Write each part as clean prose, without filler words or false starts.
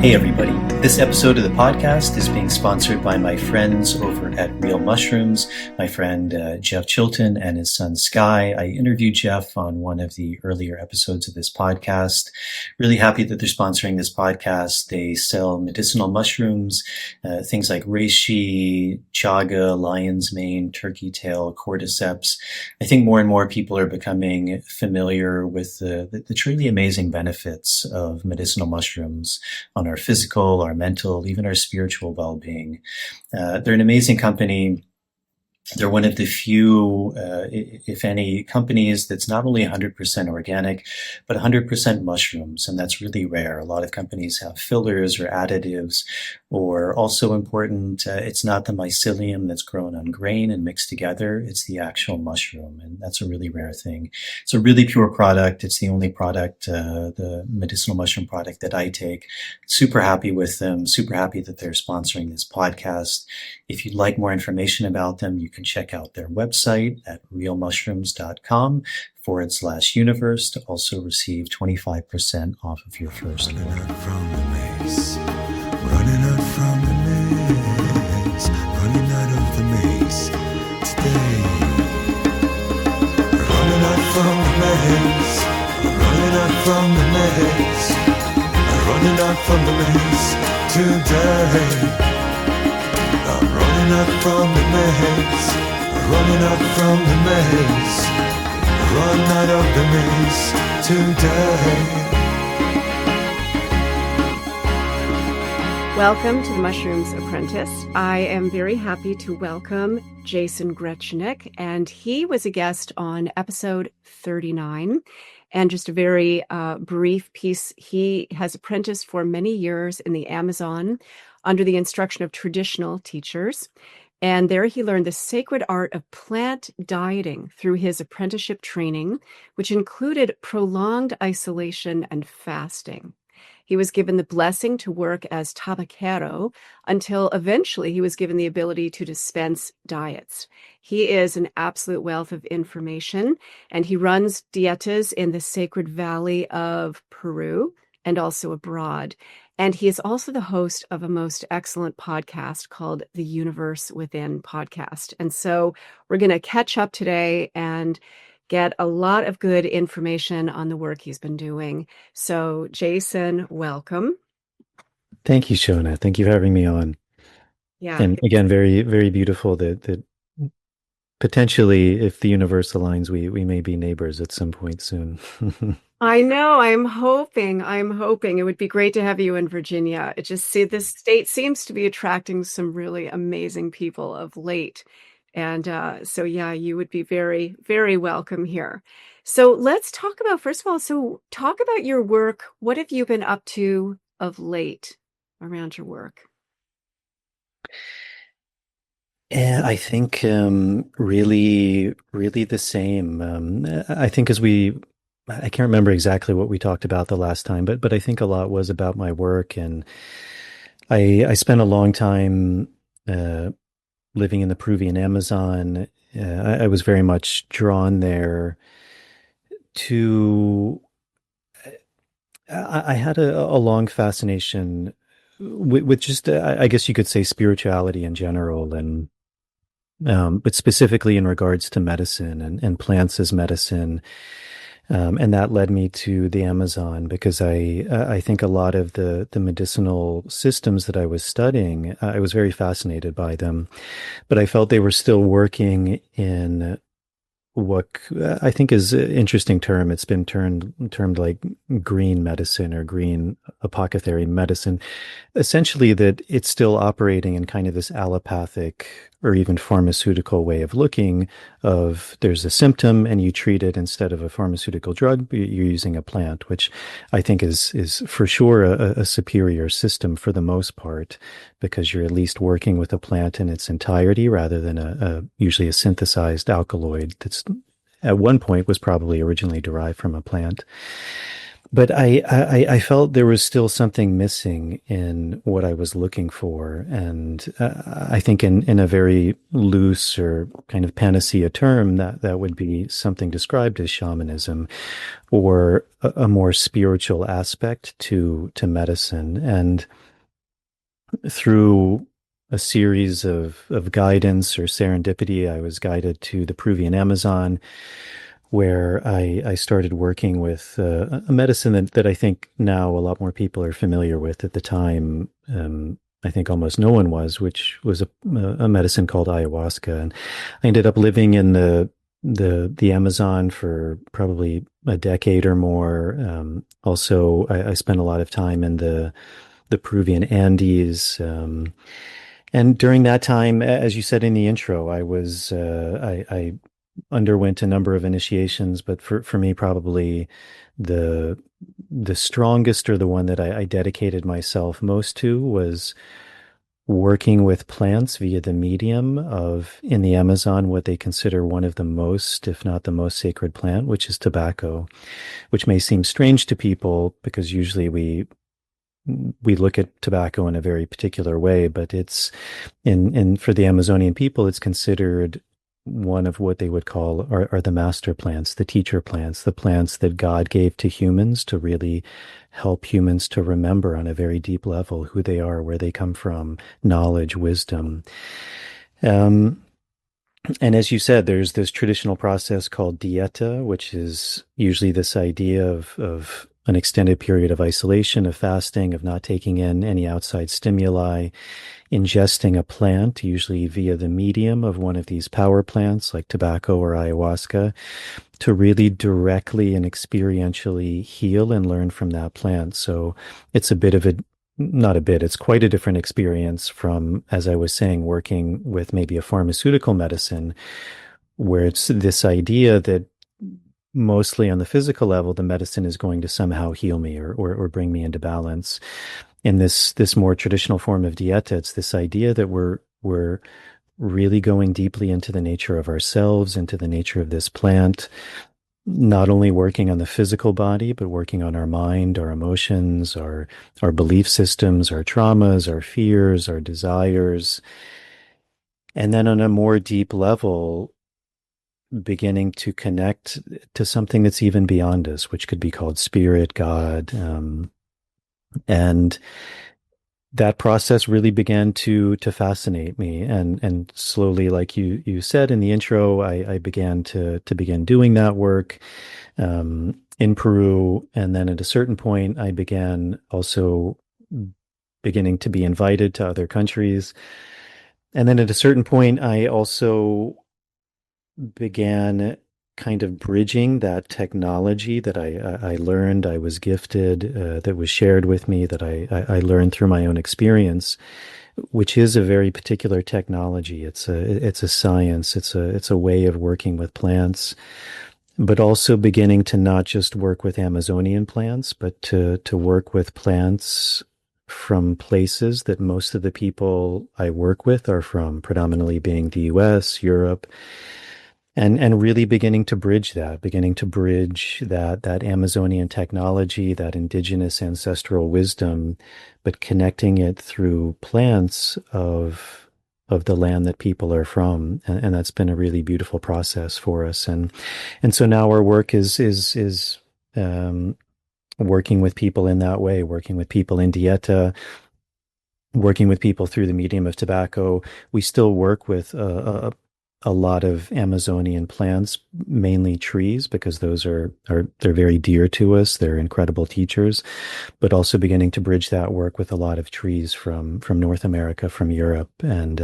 Hey everybody, this episode of the podcast is being sponsored by my friends over at Real Mushrooms, my friend Jeff Chilton and his son Sky. I interviewed Jeff on one of the earlier episodes of this podcast. Really happy that they're sponsoring this podcast. They sell medicinal mushrooms, things like reishi, chaga, lion's mane, turkey tail, cordyceps. I think more and more people are becoming familiar with the truly amazing benefits of medicinal mushrooms on our physical, our mental, even our spiritual well-being. They're an amazing company. They're one of the few, if any, companies that's not only 100% organic, but 100% mushrooms, and that's really rare. A lot of companies have fillers or additives, or also important, it's not the mycelium that's grown on grain and mixed together, it's the actual mushroom, and that's a really rare thing. It's a really pure product. It's the only product, the medicinal mushroom product that I take. Super happy with them, super happy that they're sponsoring this podcast. If you'd like more information about them, you can check out their website at realmushrooms.com/universe to also receive 25% off of your first order. Running out from the maze, running out of the maze today. Running out from the maze, running out from the maze, running out from the maze today. I'm running out from the maze, running out from the maze, run out of the maze today. Welcome to the Mushrooms Apprentice. I am very happy to welcome Jason Grechnik, and he was a guest on episode 39. And just a very brief piece, he has apprenticed for many years in the Amazon under the instruction of traditional teachers. And there he learned the sacred art of plant dieting through his apprenticeship training, which included prolonged isolation and fasting. He was given the blessing to work as tabaquero until eventually he was given the ability to dispense diets. He is an absolute wealth of information, and he runs dietas in the Sacred Valley of Peru and also abroad. And he is also the host of a most excellent podcast called The Universe Within Podcast. And so we're going to catch up today and get a lot of good information on the work he's been doing. So, Jason, welcome. Thank you, Shonagh. Thank you for having me on. Yeah. And again, very, very beautiful that potentially, if the universe aligns, we may be neighbors at some point soon. I know. I'm hoping. It would be great to have you in Virginia. This state seems to be attracting some really amazing people of late. And so, yeah, you would be very, very welcome here. So let's talk about, first of all, talk about your work. What have you been up to of late around your work? And I think really, really the same. I think I can't remember exactly what we talked about the last time, but I think a lot was about my work. And I spent a long time living in the Peruvian Amazon. I was very much drawn there to, I had a long fascination with just, I guess you could say, spirituality in general, and but specifically in regards to medicine and plants as medicine. And that led me to the Amazon because I think a lot of the medicinal systems that I was studying, I was very fascinated by them, but I felt they were still working in what I think is an interesting term. It's been termed like green medicine or green apothecary medicine. Essentially that it's still operating in kind of this allopathic or even pharmaceutical way of looking of there's a symptom and you treat it instead of a pharmaceutical drug, you're using a plant, which I think is for sure a superior system for the most part, because you're at least working with a plant in its entirety rather than usually a synthesized alkaloid that's at one point was probably originally derived from a plant. But I felt there was still something missing in what I was looking for. And I think in a very loose or kind of panacea term, that would be something described as shamanism or a more spiritual aspect to medicine. And through a series of guidance or serendipity, I was guided to the Peruvian Amazon, where I started working with a medicine that I think now a lot more people are familiar with. At the time, I think almost no one was, which was a medicine called ayahuasca. And I ended up living in the Amazon for probably a decade or more. Also, I spent a lot of time in the Peruvian Andes. And during that time, as you said in the intro, I underwent a number of initiations, but for me, probably the the strongest or the one that I dedicated myself most to was working with plants via the medium of in the Amazon what they consider one of the most, if not the most sacred plant, which is tobacco, which may seem strange to people because usually we look at tobacco in a very particular way, but it's in for the Amazonian people, it's considered one of what they would call are the master plants, the teacher plants, the plants that God gave to humans to really help humans to remember on a very deep level who they are, where they come from, knowledge, wisdom. Um, and as you said, there's this traditional process called dieta, which is usually this idea of an extended period of isolation, of fasting, of not taking in any outside stimuli, ingesting a plant, usually via the medium of one of these power plants like tobacco or ayahuasca, to really directly and experientially heal and learn from that plant. So it's a bit of a not a bit, it's quite a different experience from, as I was saying, working with maybe a pharmaceutical medicine, where it's this idea that mostly on the physical level, the medicine is going to somehow heal me or bring me into balance. In this more traditional form of dieta, it's this idea that we're really going deeply into the nature of ourselves, into the nature of this plant, not only working on the physical body, but working on our mind, our emotions, our belief systems, our traumas, our fears, our desires. And then on a more deep level, beginning to connect to something that's even beyond us, which could be called spirit, God. And that process really began to fascinate me, and slowly, like you said in the intro, I began to begin doing that work in Peru, and then at a certain point, I began also beginning to be invited to other countries, and then at a certain point, I also began kind of bridging that technology that I learned, I was gifted, that was shared with me, that I learned through my own experience, which is a very particular technology. It's a science. It's a way of working with plants, but also beginning to not just work with Amazonian plants, but to work with plants from places that most of the people I work with are from, predominantly being the US, Europe, and really beginning to bridge that Amazonian technology, that indigenous ancestral wisdom, but connecting it through plants of the land that people are from, and that's been a really beautiful process for us. And so now our work is working with people in that way, working with people in dieta, working with people through the medium of tobacco. We still work with a lot of Amazonian plants, mainly trees, because those they're very dear to us. They're incredible teachers, but also beginning to bridge that work with a lot of trees from North America, from Europe, and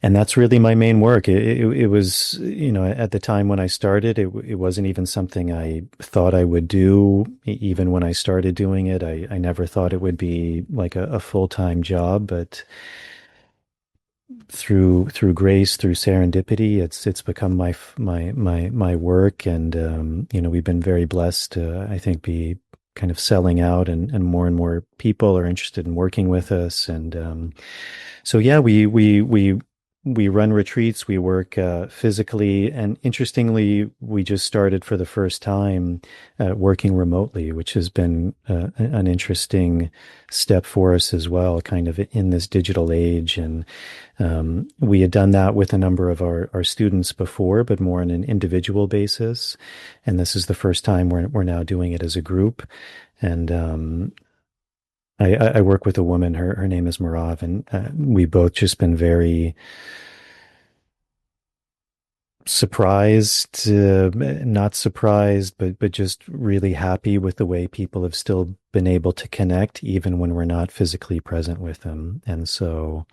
that's really my main work. It was, at the time when I started, it wasn't even something I thought I would do. Even when I started doing it, I never thought it would be like a full-time job, but through grace, through serendipity, it's become my work, and we've been very blessed to, I think, be kind of selling out, and more people are interested in working with us, and so yeah, we we run retreats, we work physically, and interestingly, we just started for the first time working remotely, which has been an interesting step for us as well, kind of in this digital age. And we had done that with a number of our students before, but more on an individual basis. And this is the first time we're now doing it as a group. And I work with a woman, her name is Merav, and we both just been very surprised, not surprised, but just really happy with the way people have still been able to connect, even when we're not physically present with them. And so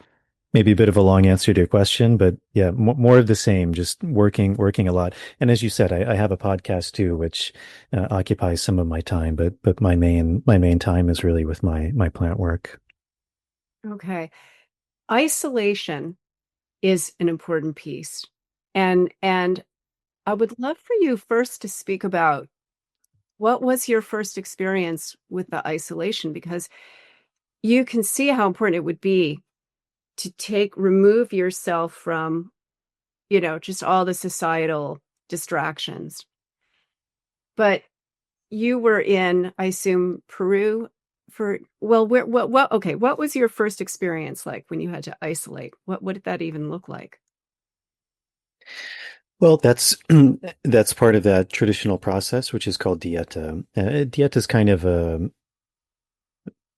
maybe a bit of a long answer to your question, but yeah, more of the same, just working a lot. And as you said, I have a podcast too, which occupies some of my time, but my main time is really with my plant work. Okay. Isolation is an important piece. And I would love for you first to speak about what was your first experience with the isolation, because you can see how important it would be to remove yourself from, just all the societal distractions. But you were in, I assume, Peru what was your first experience like when you had to isolate? What did that even look like? Well, that's that's part of that traditional process, which is called dieta. Dieta is kind of a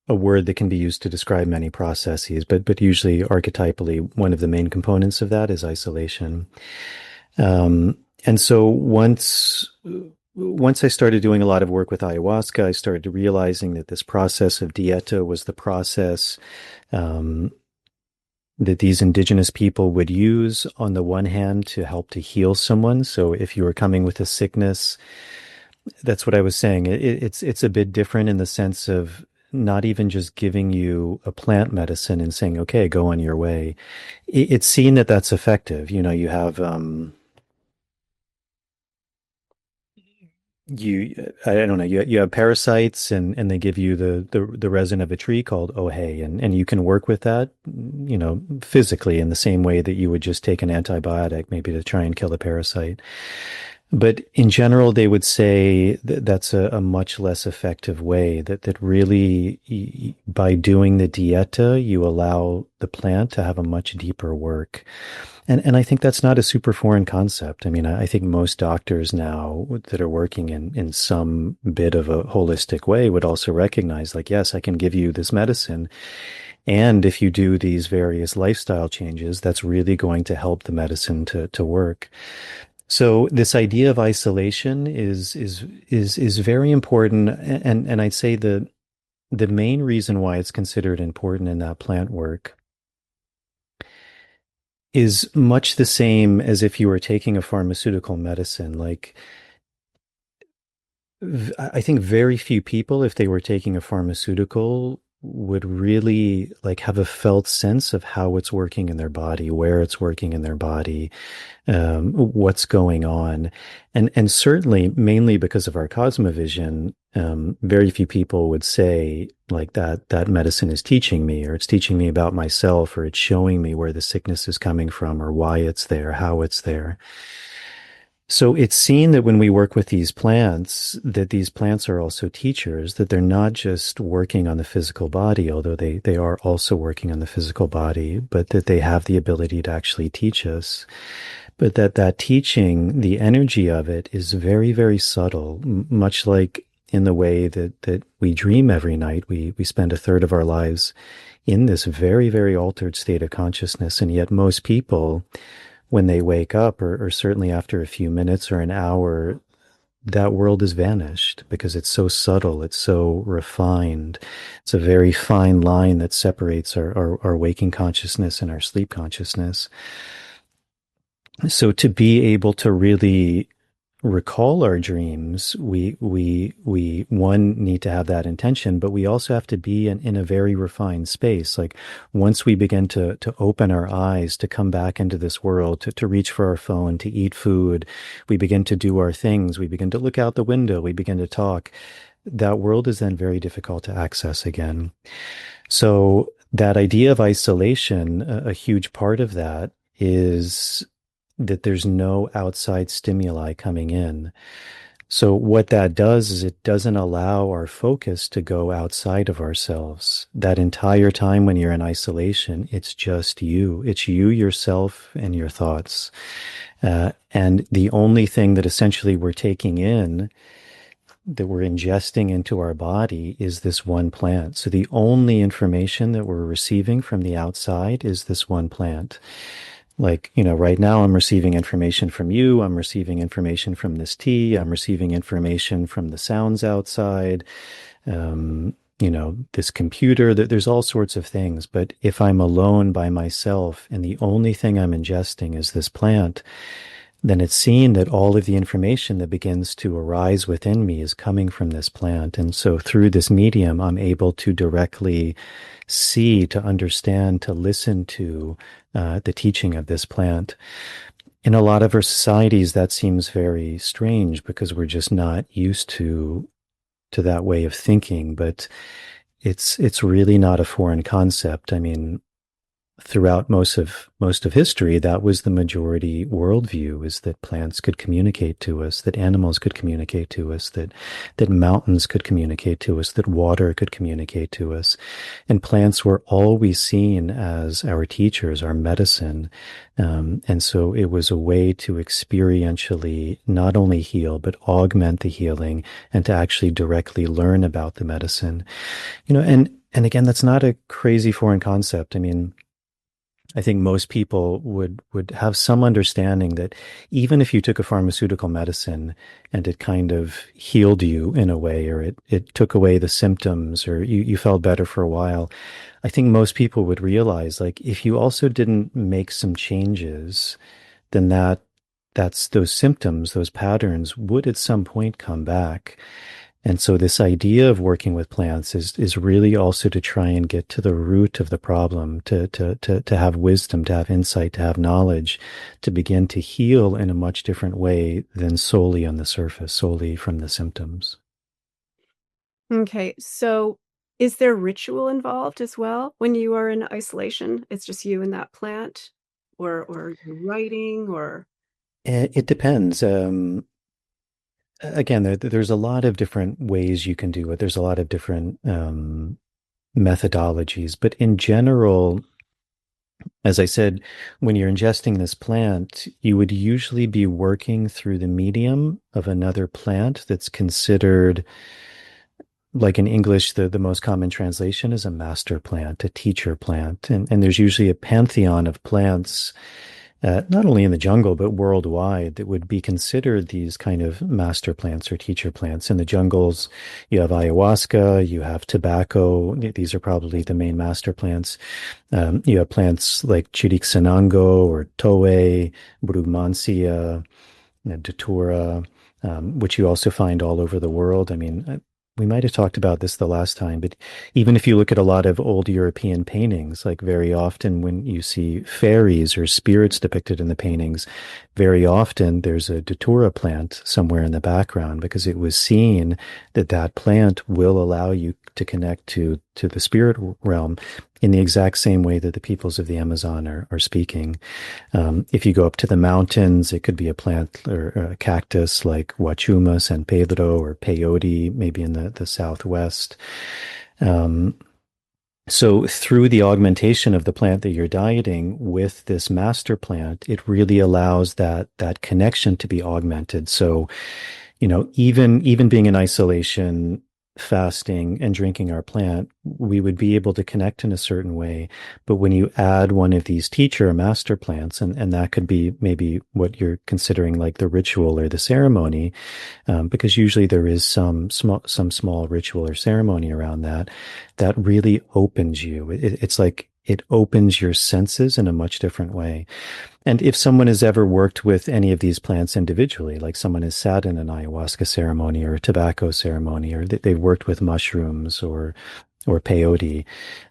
word that can be used to describe many processes, but usually archetypally, one of the main components of that is isolation. And so once I started doing a lot of work with ayahuasca, I started realizing that this process of dieta was the process that these indigenous people would use on the one hand to help to heal someone. So if you were coming with a sickness, that's what I was saying. It's a bit different in the sense of not even just giving you a plant medicine and saying, okay, go on your way. It's seen that that's effective. You have I don't know, you have parasites and they give you the resin of a tree called ohe, and you can work with that, physically in the same way that you would just take an antibiotic maybe to try and kill a parasite. But in general, they would say that that's a much less effective way, that really by doing the dieta, you allow the plant to have a much deeper work. And I think that's not a super foreign concept. I mean, I think most doctors now that are working in some bit of a holistic way would also recognize, like, yes, I can give you this medicine. And if you do these various lifestyle changes, that's really going to help the medicine to work. So this idea of isolation is very important, and I'd say the main reason why it's considered important in that plant work is much the same as if you were taking a pharmaceutical medicine. Like, I think very few people, if they were taking a pharmaceutical, would really like have a felt sense of how it's working in their body, where it's working in their body, what's going on. And certainly, mainly because of our cosmovision, very few people would say like that medicine is teaching me, or it's teaching me about myself, or it's showing me where the sickness is coming from, or why it's there, how it's there. So it's seen that when we work with these plants, that these plants are also teachers, that they're not just working on the physical body, although they are also working on the physical body, but that they have the ability to actually teach us. But that teaching, the energy of it is very, very subtle, much like in the way that we dream every night. We spend a third of our lives in this very, very altered state of consciousness. And yet most people, when they wake up, or certainly after a few minutes or an hour, that world has vanished because it's so subtle, it's so refined. It's a very fine line that separates our waking consciousness and our sleep consciousness. So to be able to really recall our dreams, we one need to have that intention, but we also have to be in a very refined space. Like once we begin to open our eyes, to come back into this world, to reach for our phone, to eat food, we begin to do our things, we begin to look out the window, we begin to talk. That world is then very difficult to access again. So that idea of isolation, a huge part of that is that there's no outside stimuli coming in. So what that does is it doesn't allow our focus to go outside of ourselves. That entire time when you're in isolation, it's just you. It's you, yourself, and your thoughts. And the only thing that essentially we're taking in, that we're ingesting into our body, is this one plant. So the only information that we're receiving from the outside is this one plant. Like, right now I'm receiving information from you. I'm receiving information from this tea. I'm receiving information from the sounds outside. This computer, there's all sorts of things. But if I'm alone by myself and the only thing I'm ingesting is this plant, then it's seen that all of the information that begins to arise within me is coming from this plant. And so through this medium, I'm able to directly see, to understand, to listen to the teaching of this plant. In a lot of our societies, that seems very strange because we're just not used to that way of thinking, but it's really not a foreign concept. I mean, throughout most of history, that was the majority worldview, is that plants could communicate to us, that animals could communicate to us, that mountains could communicate to us, that water could communicate to us. And plants were always seen as our teachers, our medicine. And so it was a way to experientially not only heal, but augment the healing and to actually directly learn about the medicine. And again, that's not a crazy foreign concept. I mean, I think most people would have some understanding that even if you took a pharmaceutical medicine and it kind of healed you in a way, or it took away the symptoms, or you felt better for a while, I think most people would realize, like, if you also didn't make some changes, then that's those symptoms, those patterns would at some point come back. And so this idea of working with plants is really also to try and get to the root of the problem, to have wisdom, to have insight, to have knowledge, to begin to heal in a much different way than solely on the surface, solely from the symptoms. Okay, so is there ritual involved as well when you are in isolation? It's just you and that plant, or you're writing, or It depends. Again, there's a lot of different ways you can do it. There's a lot of different methodologies, but in general, as I said, when you're ingesting this plant, you would usually be working through the medium of another plant that's considered, like in English, the most common translation is a master plant, a teacher plant. And there's usually a pantheon of plants, not only in the jungle, but worldwide, that would be considered these kind of master plants or teacher plants. In the jungles, you have ayahuasca, you have tobacco. These are probably the main master plants. You have plants like Chiricsanango or Toei, Brugmansia, Datura, which you also find all over the world. I mean, we might have talked about this the last time, but even if you look at a lot of old European paintings, like very often when you see fairies or spirits depicted in the paintings, very often there's a datura plant somewhere in the background, because it was seen that that plant will allow you to connect to the spirit realm in the exact same way that the peoples of the Amazon are speaking. If you go up to the mountains, it could be a plant or a cactus like Huachuma, San Pedro, or peyote, maybe in the southwest. So through the augmentation of the plant that you're dieting with this master plant, it really allows that connection to be augmented. So, even being in isolation, fasting and drinking our plant, we would be able to connect in a certain way. But when you add one of these teacher or master plants, and that could be maybe what you're considering like the ritual or the ceremony, because usually there is some small ritual or ceremony around that really opens you. It's like it opens your senses in a much different way. And if someone has ever worked with any of these plants individually, like someone has sat in an ayahuasca ceremony or a tobacco ceremony, or they've worked with mushrooms or or peyote.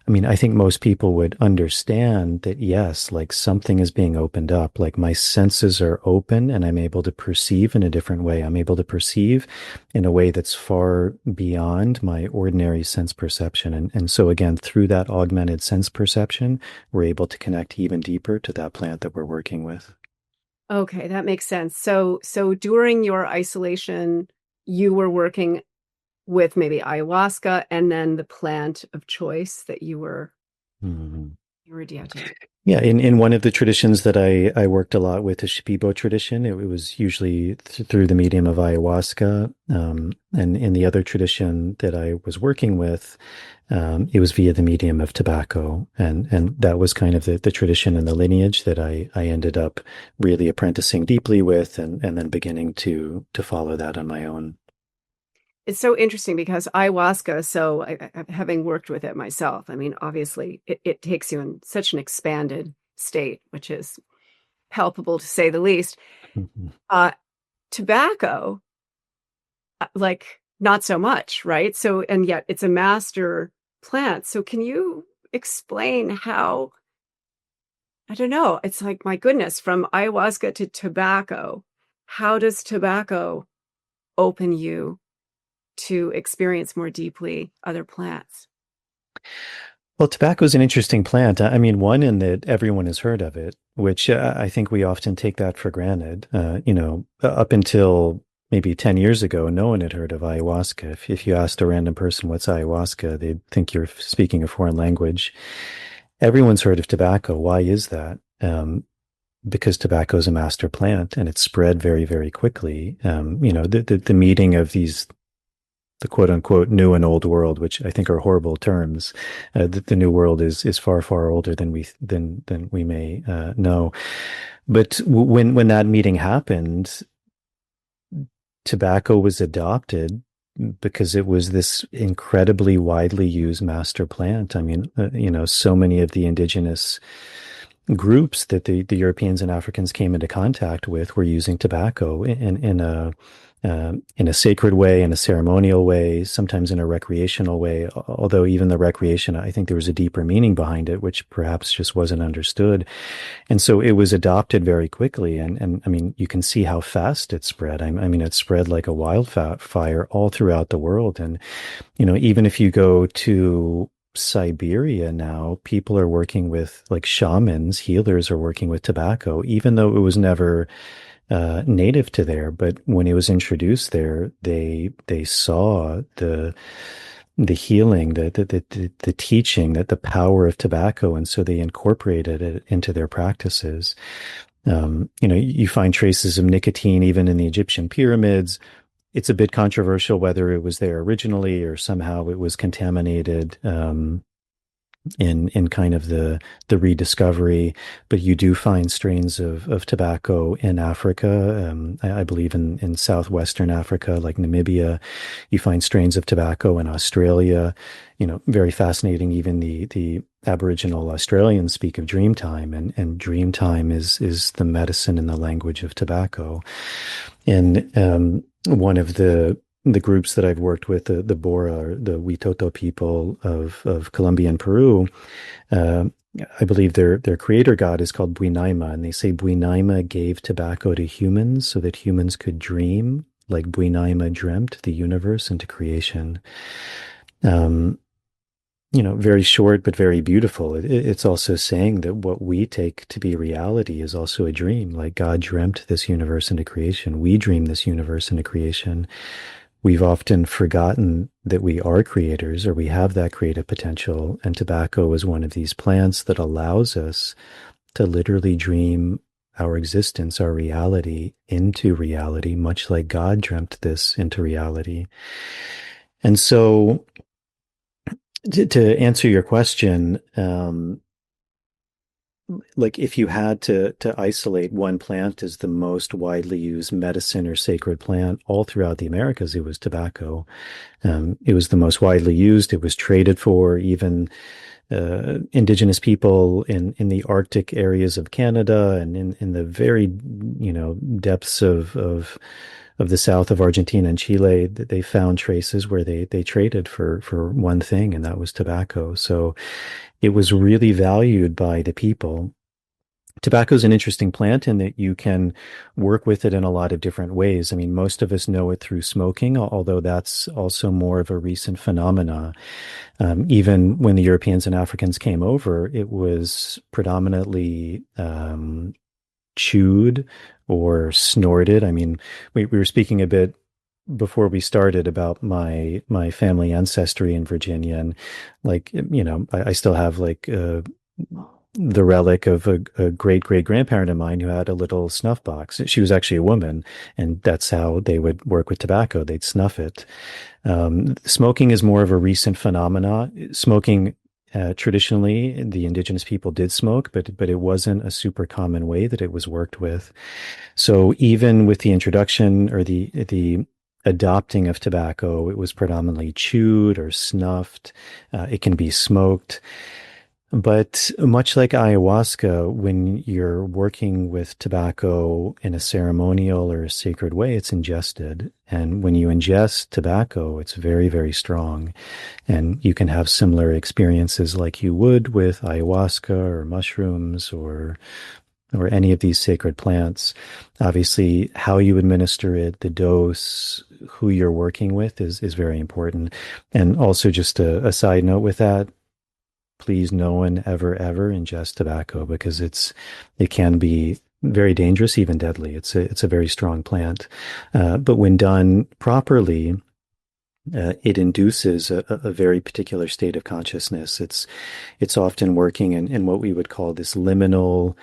I mean, I think most people would understand that, yes, like something is being opened up, like my senses are open and I'm able to perceive in a different way. I'm able to perceive in a way that's far beyond my ordinary sense perception. And so again, through that augmented sense perception, we're able to connect even deeper to that plant that we're working with. Okay, that makes sense. So during your isolation, you were working with maybe ayahuasca and then the plant of choice that Mhm. you were dieting. Yeah, in one of the traditions that I worked a lot with, the Shipibo tradition, it was usually through the medium of ayahuasca. And in the other tradition that I was working with, it was via the medium of tobacco. And that was kind of the tradition and the lineage that I ended up really apprenticing deeply with and then beginning to follow that on my own. It's so interesting because ayahuasca, so having worked with it myself, I mean, obviously it takes you in such an expanded state, which is palpable to say the least. Mhm. Tobacco, like not so much, right? So, and yet it's a master plant. So can you explain how, I don't know, it's like, my goodness, from ayahuasca to tobacco, how does tobacco open you to experience more deeply other plants? Well, tobacco is an interesting plant. I mean, one in that everyone has heard of it, which I think we often take that for granted. Up until maybe 10 years ago, no one had heard of ayahuasca. If you asked a random person what's ayahuasca, they'd think you're speaking a foreign language. Everyone's heard of tobacco. Why is that? Because tobacco is a master plant and it's spread very, very quickly. The meeting of the quote unquote new and old world, which I think are horrible terms. The new world is far, far older than we may know. But when that meeting happened, tobacco was adopted because it was this incredibly widely used master plant. I mean, so many of the indigenous groups that the Europeans and Africans came into contact with were using tobacco in a sacred way, in a ceremonial way, sometimes in a recreational way. Although even the recreation, I think there was a deeper meaning behind it, which perhaps just wasn't understood. And so it was adopted very quickly. And I mean, you can see how fast it spread. I mean, it spread like a wildfire all throughout the world. And, even if you go to Siberia now, people are working with like shamans, healers are working with tobacco, even though it was never native to there. But when it was introduced there, they saw the healing, the teaching, that the power of tobacco, and so they incorporated it into their practices. You find traces of nicotine even in the Egyptian pyramids. It's a bit controversial whether it was there originally or somehow it was contaminated in kind of the rediscovery, but you do find strains of tobacco in Africa. I believe in southwestern Africa, like Namibia, you find strains of tobacco in Australia. Very fascinating. Even the Aboriginal Australians speak of dream time, and dream time is the medicine in the language of tobacco. And one of the groups that I've worked with, the Bora, or the Witoto people of Colombia and Peru, I believe their creator god is called Buinaima, and they say Buinaima gave tobacco to humans so that humans could dream, like Buinaima dreamt the universe into creation. Very short but very beautiful. It's also saying that what we take to be reality is also a dream. Like God dreamt this universe into creation. We dream this universe into creation. We've often forgotten that we are creators, or we have that creative potential. And tobacco is one of these plants that allows us to literally dream our existence, our reality into reality, much like God dreamt this into reality. And so to answer your question, like if you had to isolate one plant as the most widely used medicine or sacred plant all throughout the Americas, it was tobacco. It was the most widely used. It was traded for. Even indigenous people in the Arctic areas of Canada and in the very depths of of the south of Argentina and Chile, that they found traces where they traded for one thing, and that was tobacco. So it was really valued by the people. Tobacco is an interesting plant in that you can work with it in a lot of different ways. I mean, most of us know it through smoking, although that's also more of a recent phenomena. Even when the Europeans and Africans came over, it was predominantly chewed or snorted. I mean, we were speaking a bit before we started about my family ancestry in Virginia, and like, I still have like the relic of a great great grandparent of mine who had a little snuff box. She was actually a woman, and that's how they would work with tobacco. They'd snuff it. Smoking is more of a recent phenomena. Smoking, traditionally, the indigenous people did smoke, but it wasn't a super common way that it was worked with. So even with the introduction or the adopting of tobacco, it was predominantly chewed or snuffed. It can be smoked. But much like ayahuasca, when you're working with tobacco in a ceremonial or a sacred way, it's ingested. And when you ingest tobacco, it's very, very strong. And you can have similar experiences like you would with ayahuasca or mushrooms or any of these sacred plants. Obviously, how you administer it, the dose, who you're working with is very important. And also, just a side note with that, please no one ever ingest tobacco, because it can be very dangerous, even deadly. It's a very strong plant. But when done properly, it induces a very particular state of consciousness. It's often working in what we would call this liminal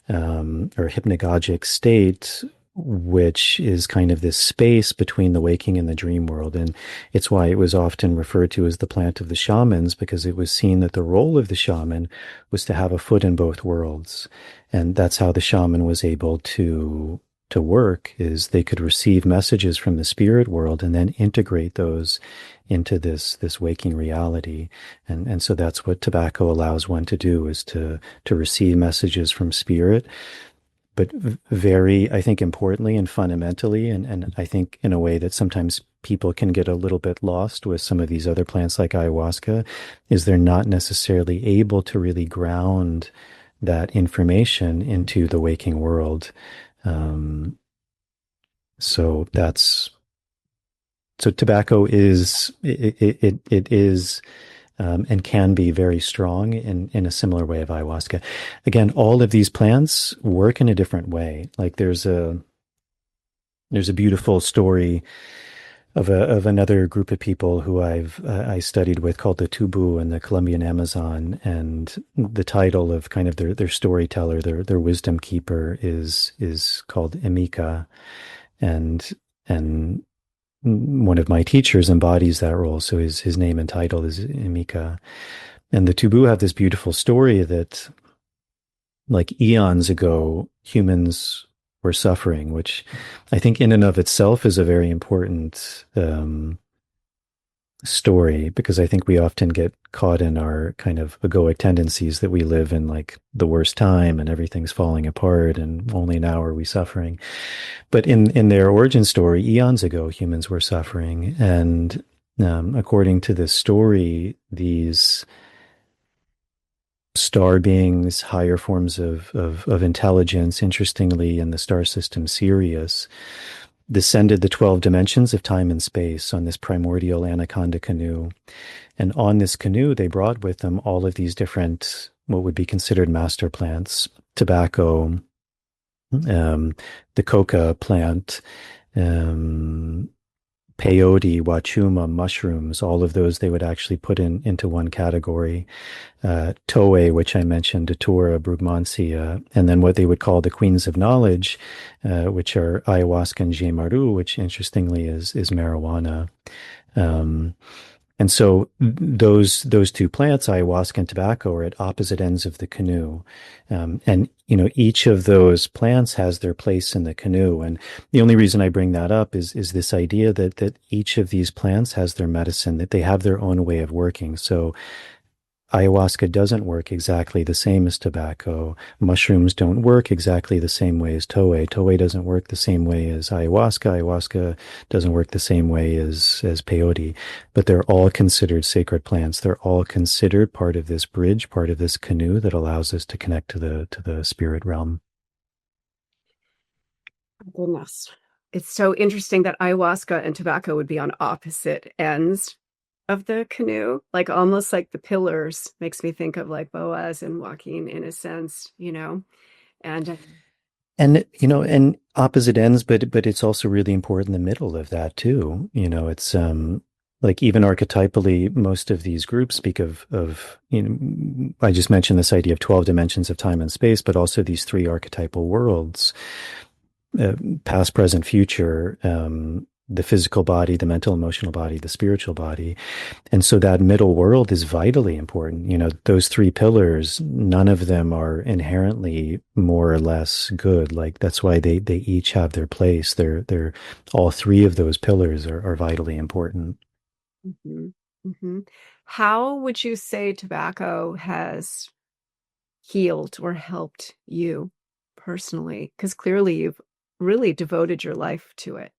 or hypnagogic state, which is kind of this space between the waking and the dream world. And it's why it was often referred to as the plant of the shamans, because it was seen that the role of the shaman was to have a foot in both worlds. And that's how the shaman was able to work, is they could receive messages from the spirit world and then integrate those into this waking reality. And so that's what tobacco allows one to do, is to receive messages from spirit, but very, I think, importantly and fundamentally, and I think in a way that sometimes people can get a little bit lost with some of these other plants like ayahuasca, is they're not necessarily able to really ground that information into the waking world. So tobacco is, it is, and can be very strong in a similar way of ayahuasca. Again, all of these plants work in a different way. Like there's a beautiful story of another group of people who I studied with, called the Tubu in the Colombian Amazon, and the title of kind of their storyteller, their wisdom keeper is called Emika, and one of my teachers embodies that role. So his name and title is Emika. And the Tubu have this beautiful story that, like, eons ago, humans were suffering, which I think in and of itself is a very important story, because I think we often get caught in our kind of egoic tendencies that we live in like the worst time and everything's falling apart and only now are we suffering. But in their origin story, eons ago, humans were suffering. And according to this story, these star beings, higher forms of intelligence, interestingly, in the star system Sirius, descended the 12 dimensions of time and space on this primordial anaconda canoe. And on this canoe, they brought with them all of these different, what would be considered master plants: tobacco, the coca plant, peyote, wachuma, mushrooms. All of those they would actually put into one category. Toei, which I mentioned, Datura, Brugmansia, and then what they would call the queens of knowledge, which are ayahuasca and jemaru, which interestingly is marijuana. And so those two plants, ayahuasca and tobacco, are at opposite ends of the canoe. And, each of those plants has their place in the canoe. And the only reason I bring that up is this idea that each of these plants has their medicine, that they have their own way of working. So ayahuasca doesn't work exactly the same as tobacco. Mushrooms don't work exactly the same way as Toei. Toei doesn't work the same way as ayahuasca. Ayahuasca doesn't work the same way as peyote. But they're all considered sacred plants. They're all considered part of this bridge, part of this canoe that allows us to connect to the spirit realm. Goodness. It's so interesting that ayahuasca and tobacco would be on opposite ends of the canoe, like almost like the pillars. Makes me think of like Boaz and Joaquin in a sense, and And opposite ends, but it's also really important the middle of that too. It's like even archetypally, most of these groups speak of I just mentioned this idea of 12 dimensions of time and space, but also these three archetypal worlds, past, present, future, the physical body, the mental, emotional body, the spiritual body. And so that middle world is vitally important. Those three pillars, none of them are inherently more or less good. Like that's why they each have their place. They're all three of those pillars are vitally important. Mhm, mhm. How would you say tobacco has healed or helped you personally? Because clearly you've really devoted your life to it.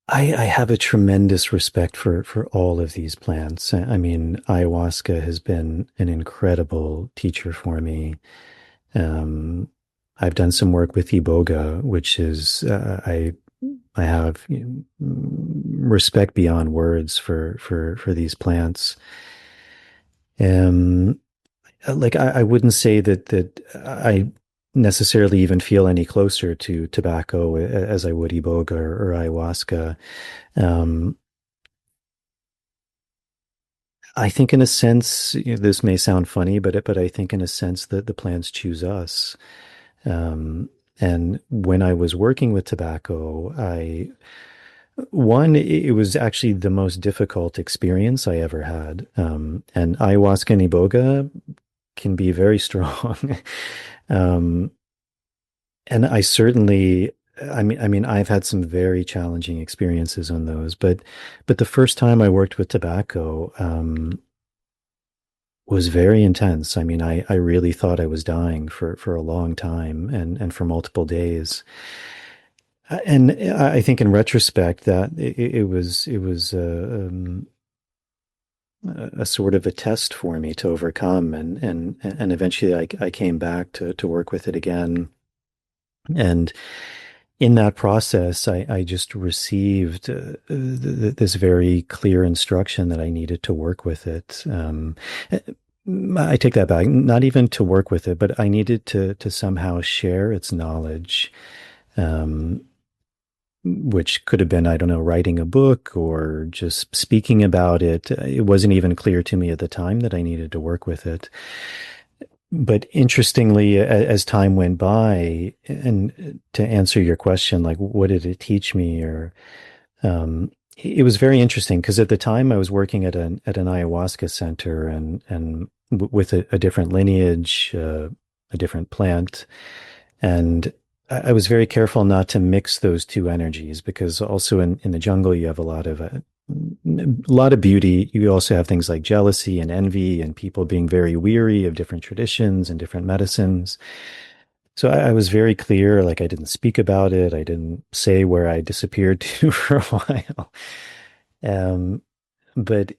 I have a tremendous respect for all of these plants. I mean, ayahuasca has been an incredible teacher for me. Um, I've done some work with iboga, which is I have respect beyond words for these plants. Um, like I wouldn't say that I necessarily even feel any closer to tobacco as I would iboga or ayahuasca. Um, I think in a sense, this may sound funny, but I think in a sense that the plants choose us. Um, and when I was working with tobacco, it was actually the most difficult experience I ever had. And ayahuasca and iboga can be very strong. um, and I mean, I've had some very challenging experiences on those, but the first time I worked with tobacco, was very intense. I mean, I really thought I was dying for a long time and for multiple days. And I think in retrospect that it was a sort of a test for me to overcome, and eventually I came back to work with it again. And in that process, I just received this very clear instruction that I needed to work with it. I take that back, not even to work with it, but I needed to somehow share its knowledge, um, which could have been, I don't know, writing a book or just speaking about it. It wasn't even clear to me at the time that I needed to work with it. But interestingly, as time went by, and to answer your question, like what did it teach me, or it was very interesting because at the time I was working at an ayahuasca center and with a different lineage, a different plant, and I was very careful not to mix those two energies because also in the jungle you have a lot of beauty. You also have things like jealousy and envy and people being very weary of different traditions and different medicines. So I was very clear, like I didn't speak about it. I didn't say where I disappeared to for a while. Um, but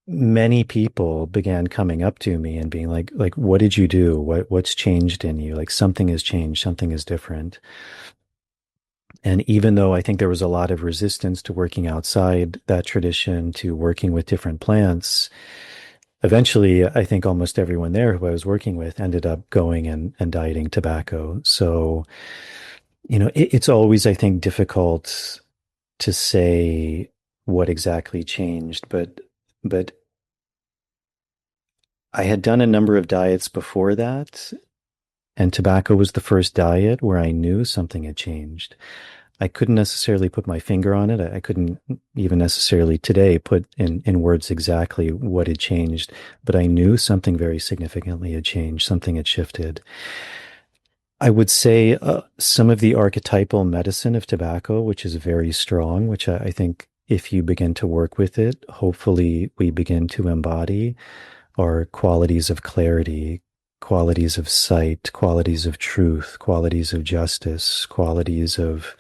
many people began coming up to me and being like, what did you do? What's changed in you? Like something has changed, something is different. And even though I think there was a lot of resistance to working outside that tradition, to working with different plants, eventually I think almost everyone there who I was working with ended up going and dieting tobacco. So, it's always, I think, difficult to say what exactly changed, but I had done a number of diets before that, and tobacco was the first diet where I knew something had changed. I couldn't necessarily put my finger on it. I couldn't even necessarily today put in words exactly what had changed, but I knew something very significantly had changed, something had shifted. I would say some of the archetypal medicine of tobacco, which is very strong, which I think if you begin to work with it, hopefully we begin to embody, are qualities of clarity, qualities of sight, qualities of truth, qualities of justice, qualities of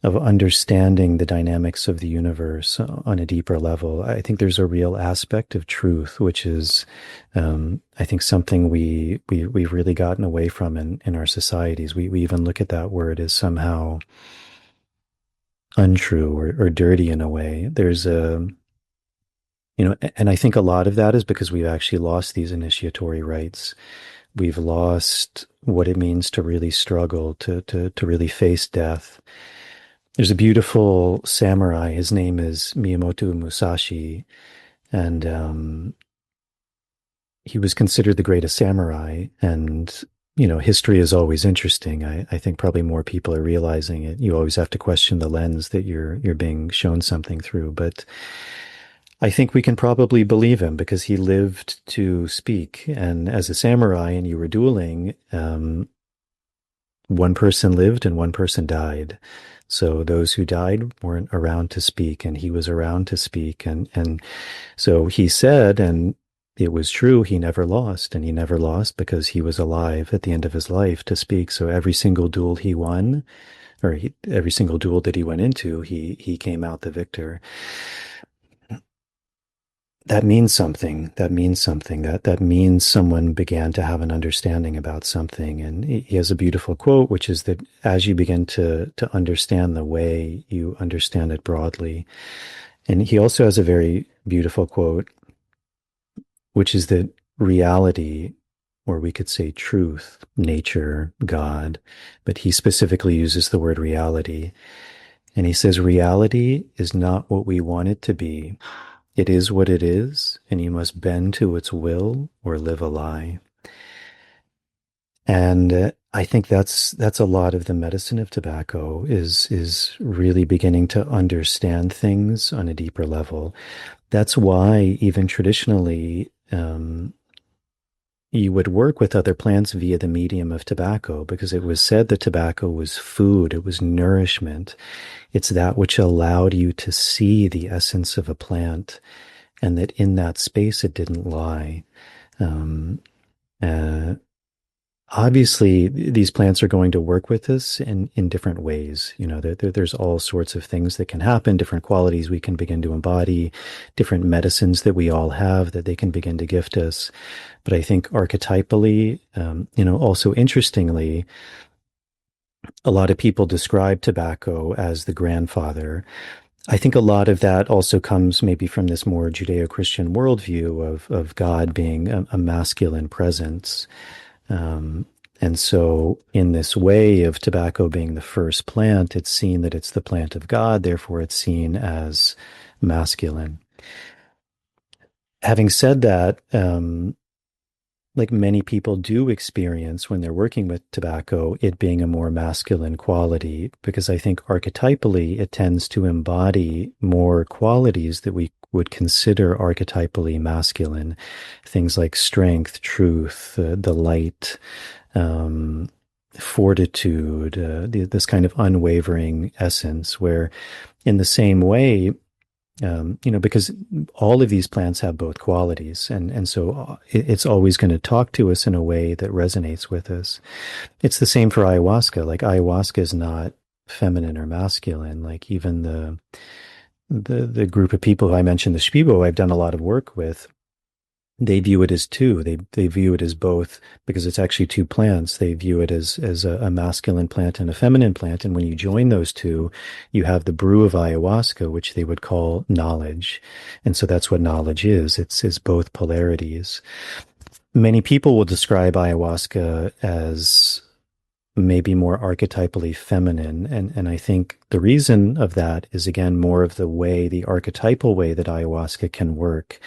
understanding the dynamics of the universe on a deeper level. I think there's a real aspect of truth, which is, I think, something we've really gotten away from in our societies. We even look at that word as somehow untrue or dirty in a way. There's a, and I think a lot of that is because we've actually lost these initiatory rites. We've lost what it means to really struggle, to really face death. There's a beautiful samurai. His name is Miyamoto Musashi, and he was considered the greatest samurai. And history is always interesting. I think probably more people are realizing it. You always have to question the lens that you're being shown something through. But I think we can probably believe him because he lived to speak. And as a samurai, and you were dueling, one person lived and one person died. So those who died weren't around to speak, and he was around to speak. And so he said, and it was true, he never lost. And he never lost because he was alive at the end of his life to speak. So every single duel he won, or every single duel that he went into, he came out the victor. That means something. That means something. That means someone began to have an understanding about something. And he has a beautiful quote, which is that as you begin to understand the way, you understand it broadly. And he also has a very beautiful quote, which is that reality, or we could say truth, nature, God, but he specifically uses the word reality. And he says, reality is not what we want it to be. It is what it is, and you must bend to its will or live a lie. And I think that's a lot of the medicine of tobacco is really beginning to understand things on a deeper level. That's why even traditionally you would work with other plants via the medium of tobacco, because it was said that tobacco was food, it was nourishment. It's that which allowed you to see the essence of a plant, and that in that space it didn't lie. Obviously, these plants are going to work with us in different ways. There's all sorts of things that can happen, different qualities we can begin to embody, different medicines that we all have that they can begin to gift us. But I think archetypally, also interestingly, a lot of people describe tobacco as the grandfather. I think a lot of that also comes maybe from this more Judeo-Christian worldview of God being a masculine presence. And so in this way of tobacco being the first plant, it's seen that it's the plant of God, therefore it's seen as masculine. Having said that, like many people do experience when they're working with tobacco, it being a more masculine quality, because I think archetypally it tends to embody more qualities that we would consider archetypally masculine. Things like strength, truth, the light, fortitude, this kind of unwavering essence, where in the same way, because all of these plants have both qualities, and so it's always going to talk to us in a way that resonates with us. It's the same for ayahuasca. Like ayahuasca is not feminine or masculine. Like even the group of people who I mentioned, the Shipibo, I've done a lot of work with. They view it as two. They view it as both, because it's actually two plants. They view it as a masculine plant and a feminine plant. And when you join those two, you have the brew of ayahuasca, which they would call knowledge. And so that's what knowledge is. It's both polarities. Many people will describe ayahuasca as maybe more archetypally feminine. And I think the reason of that is, again, more of the archetypal way that ayahuasca can work.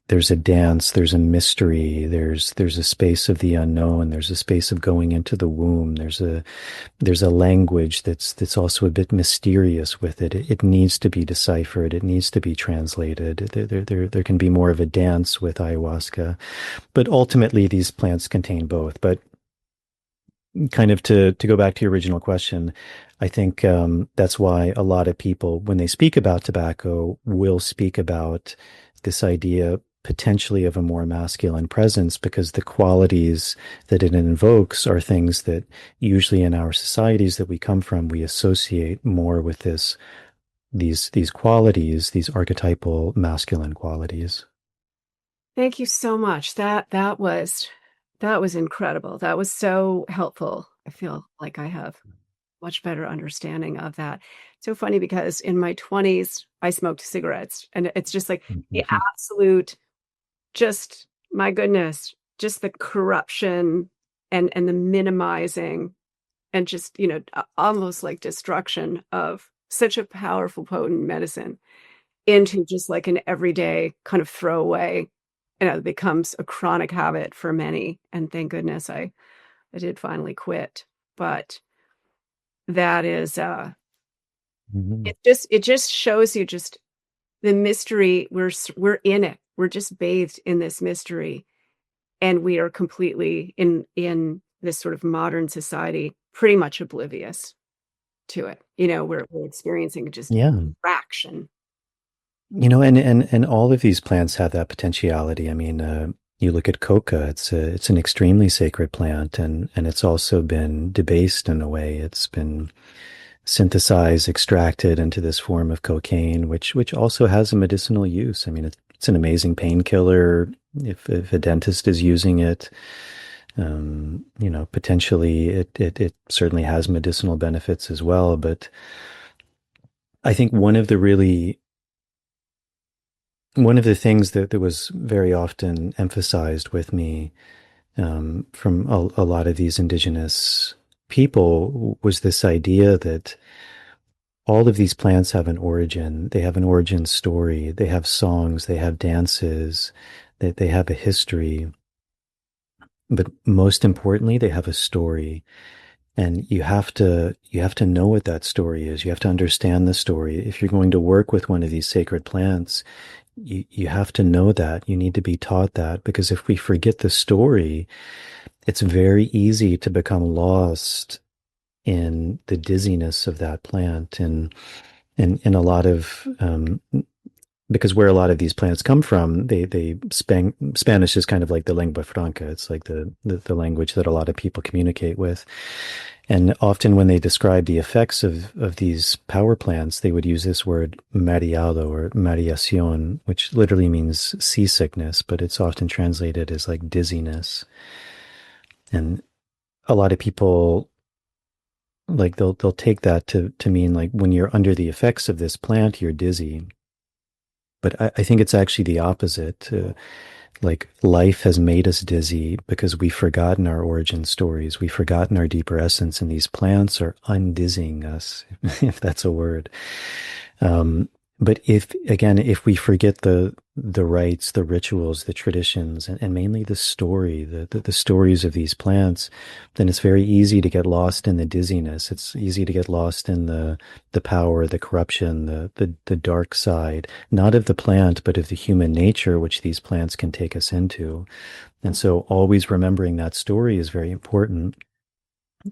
there's a dance, there's a mystery, there's a space of the unknown, there's a space of going into the womb, there's a language that's also a bit mysterious with it. It needs to be deciphered, it needs to be translated. There can be more of a dance with ayahuasca, but ultimately these plants contain both. But kind of to go back to your original question, I think that's why a lot of people, when they speak about tobacco, will speak about this idea potentially of a more masculine presence, because the qualities that it invokes are things that usually in our societies that we come from, we associate more with these qualities, these archetypal masculine qualities. Thank you so much. That was incredible. That was so helpful. I feel like I have much better understanding of that. So funny because in my 20s, I smoked cigarettes, and it's just like the absolute, just my goodness, just the corruption and the minimizing and just, almost like destruction of such a powerful, potent medicine into just like an everyday kind of throwaway. It becomes a chronic habit for many. And thank goodness I did finally quit. But that is Mhm. it just shows you just the mystery. We're in it. We're just bathed in this mystery, and we are completely in this sort of modern society pretty much oblivious to it. We're experiencing just Yeah. fraction. And all of these plants have that potentiality. I mean, you look at coca, it's an extremely sacred plant, and it's also been debased in a way. It's been synthesized, extracted into this form of cocaine, which also has a medicinal use. I mean, it's an amazing painkiller if a dentist is using it. Potentially it certainly has medicinal benefits as well. But I think one of the things that was very often emphasized with me from a lot of these indigenous people was this idea that all of these plants have an origin. They have an origin story. They have songs. They have dances. That they have a history. But most importantly, they have a story. And you have to know what that story is. You have to understand the story. If you're going to work with one of these sacred plants, you have to know that. You need to be taught that, because if we forget the story, it's very easy to become lost in the dizziness of that plant. And in a lot of because where a lot of these plants come from, Spanish is kind of like the lingua franca. It's like the language that a lot of people communicate with. And often when they describe the effects of these power plants, they would use this word mareado or mareación, which literally means seasickness, but it's often translated as like dizziness. And a lot of people, like, they'll take that to mean like when you're under the effects of this plant, you're dizzy. But I think it's actually the opposite. Like, life has made us dizzy because we've forgotten our origin stories. We've forgotten our deeper essence, and these plants are undizzying us, if that's a word. But if we forget the rites, the rituals, the traditions, and mainly the story, the stories of these plants, then it's very easy to get lost in the dizziness. It's easy to get lost in the power, the corruption, the dark side, not of the plant, but of the human nature, which these plants can take us into. And so always remembering that story is very important.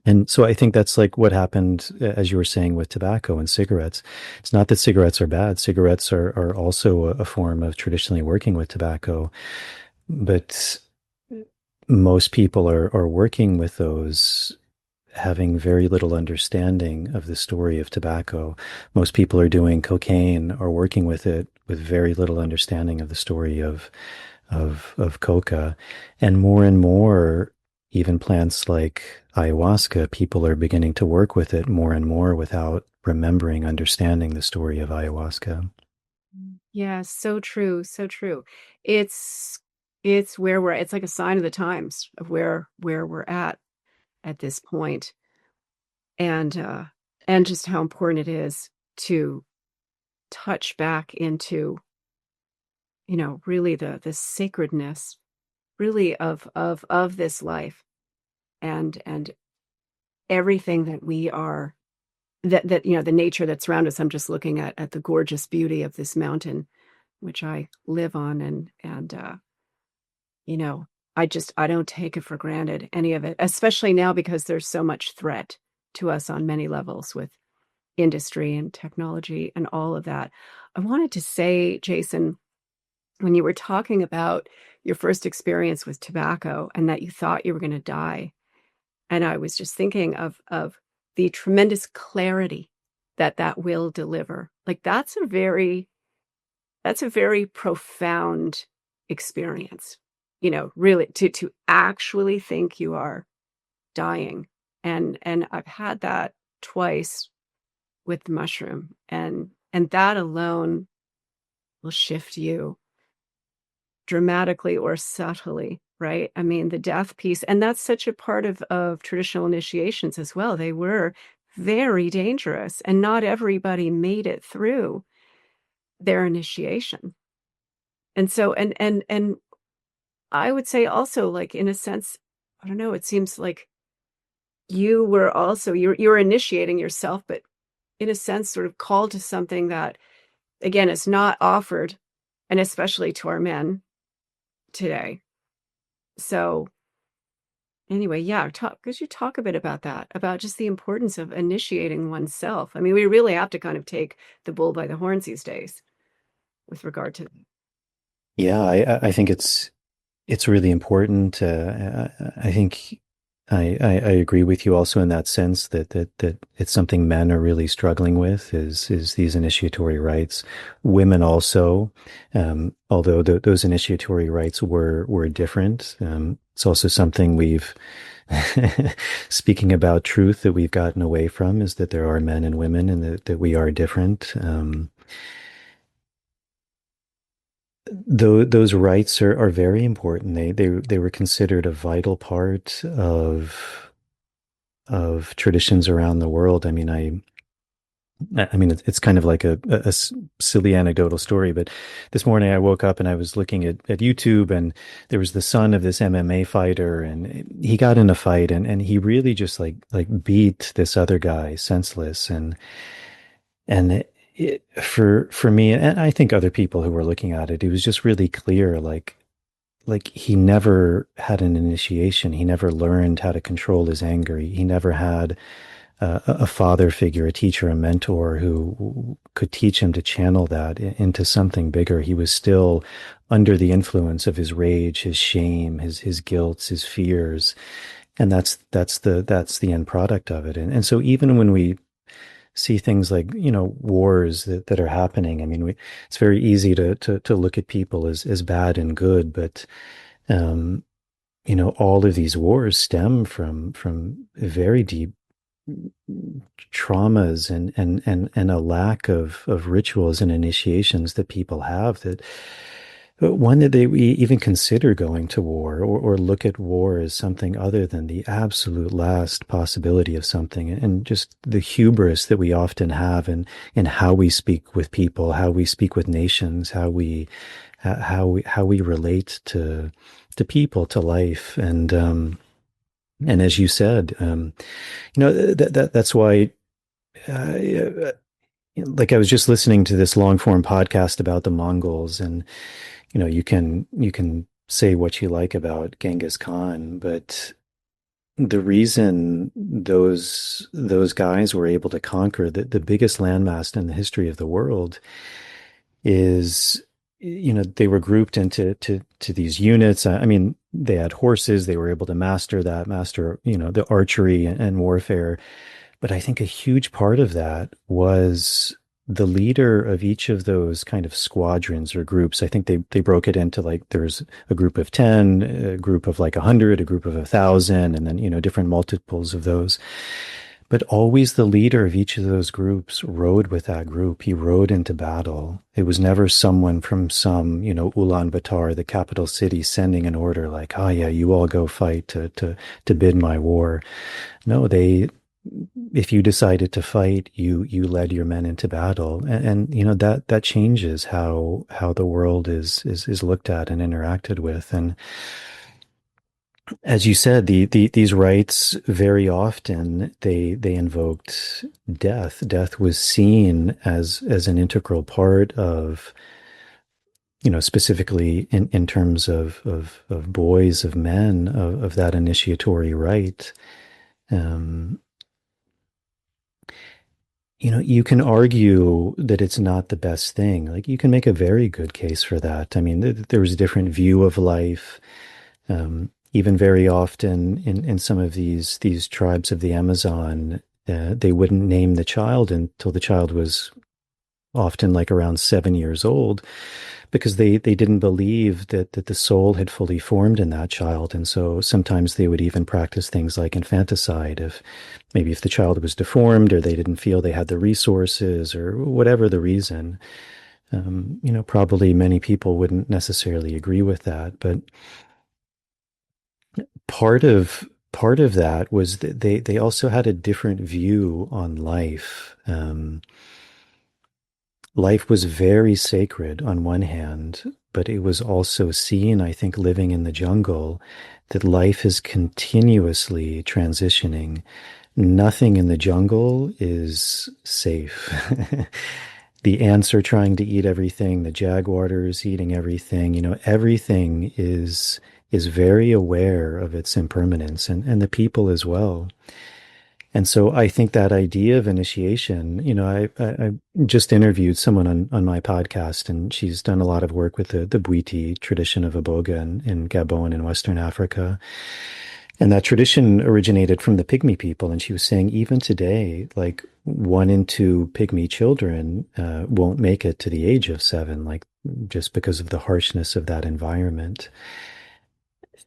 And so I think that's like what happened, as you were saying, with tobacco and cigarettes. It's not that cigarettes are bad. Cigarettes are also a form of traditionally working with tobacco, but most people are working with those having very little understanding of the story of tobacco. Most people are doing cocaine or working with it with very little understanding of the story of coca. And more, even plants like ayahuasca, people are beginning to work with it more and more without remembering, understanding the story of ayahuasca. Yeah, so true, so true. It's it's where we're it's like a sign of the times of where we're at this point, and and just how important it is to touch back into really the sacredness really of this life, and everything that we are, that the nature that's around us. I'm just looking at the gorgeous beauty of this mountain, which I live on, and you know, I don't take it for granted, any of it, especially now because there's so much threat to us on many levels with industry and technology and all of that. I wanted to say, Jason, when you were talking about your first experience with tobacco and that you thought you were going to die, and I was just thinking of the tremendous clarity that will deliver. Like that's a very profound experience, really to actually think you are dying. And I've had that twice with the mushroom, and that alone will shift you dramatically or subtly, right? I mean, the death piece, and that's such a part of traditional initiations as well. They were very dangerous, and not everybody made it through their initiation. And so, and I would say also, like, in a sense, I don't know, it seems like you were also, you're initiating yourself, but in a sense, sort of called to something that, again, is not offered, and especially to our men today. So anyway, yeah, could you talk a bit about that, about just the importance of initiating oneself? I mean, we really have to kind of take the bull by the horns these days with regard to. Yeah, I think it's really important. I think I agree with you also in that sense that it's something men are really struggling with is these initiatory rites. Women also, although those initiatory rites were different. It's also something we've speaking about truth that we've gotten away from, is that there are men and women and that we are different. Those rites are very important. They were considered a vital part of traditions around the world. I mean, it's kind of like a silly anecdotal story, but this morning I woke up and I was looking at YouTube, and there was the son of this MMA fighter, and he got in a fight, and he really just like beat this other guy senseless, and for me, and I think other people who were looking at it, it was just really clear, like he never had an initiation. He never learned how to control his anger. He never had a father figure, a teacher, a mentor who could teach him to channel that into something bigger. He was still under the influence of his rage, his shame, his guilt, his fears, and that's the end product of it. And so even when we see things like wars that are happening, I mean, it's very easy to look at people as bad and good, but all of these wars stem from very deep traumas and a lack of rituals and initiations that people have, that one that we even consider going to war, or look at war as something other than the absolute last possibility of something, and just the hubris that we often have in how we speak with people, how we speak with nations, how we relate to people, to life, and as you said, that's why. Like, I was just listening to this long form podcast about the Mongols, and you can say what you like about Genghis Khan, but the reason those guys were able to conquer the biggest landmass in the history of the world is, they were grouped into these units. I mean, they had horses. They were able to master the archery and warfare. But I think a huge part of that was the leader of each of those kind of squadrons or groups. I think they broke it into, like, there's a group of 10, a group of like 100, a group of 1,000, and then, different multiples of those. But always the leader of each of those groups rode with that group. He rode into battle. It was never someone from some, Ulaanbaatar, the capital city, sending an order like, oh yeah, you all go fight to bid my war. No, if you decided to fight, you led your men into battle, and that changes how the world is looked at and interacted with. And as you said, these rites very often they invoked death. Death was seen as an integral part of, specifically in terms of boys, of men, of that initiatory rite. Um, you can argue that it's not the best thing. Like, you can make a very good case for that. I mean, there was a different view of life. Even very often in some of these tribes of the Amazon, they wouldn't name the child until the child was often like around 7 years old, because they didn't believe that the soul had fully formed in that child. And so sometimes they would even practice things like infanticide, if the child was deformed, or they didn't feel they had the resources, or whatever the reason. Probably many people wouldn't necessarily agree with that, but part of that was that they also had a different view on life. Life was very sacred on one hand, but it was also seen, I think, living in the jungle, that life is continuously transitioning. Nothing in the jungle is safe. The ants are trying to eat everything. The jaguar is eating everything. Everything is very aware of its impermanence, and the people as well. And so I think that idea of initiation, I just interviewed someone on my podcast, and she's done a lot of work with the Bwiti tradition of Iboga in Gabon in Western Africa. And that tradition originated from the Pygmy people. And she was saying, even today, like 1 in 2 Pygmy children won't make it to the age of 7, like just because of the harshness of that environment.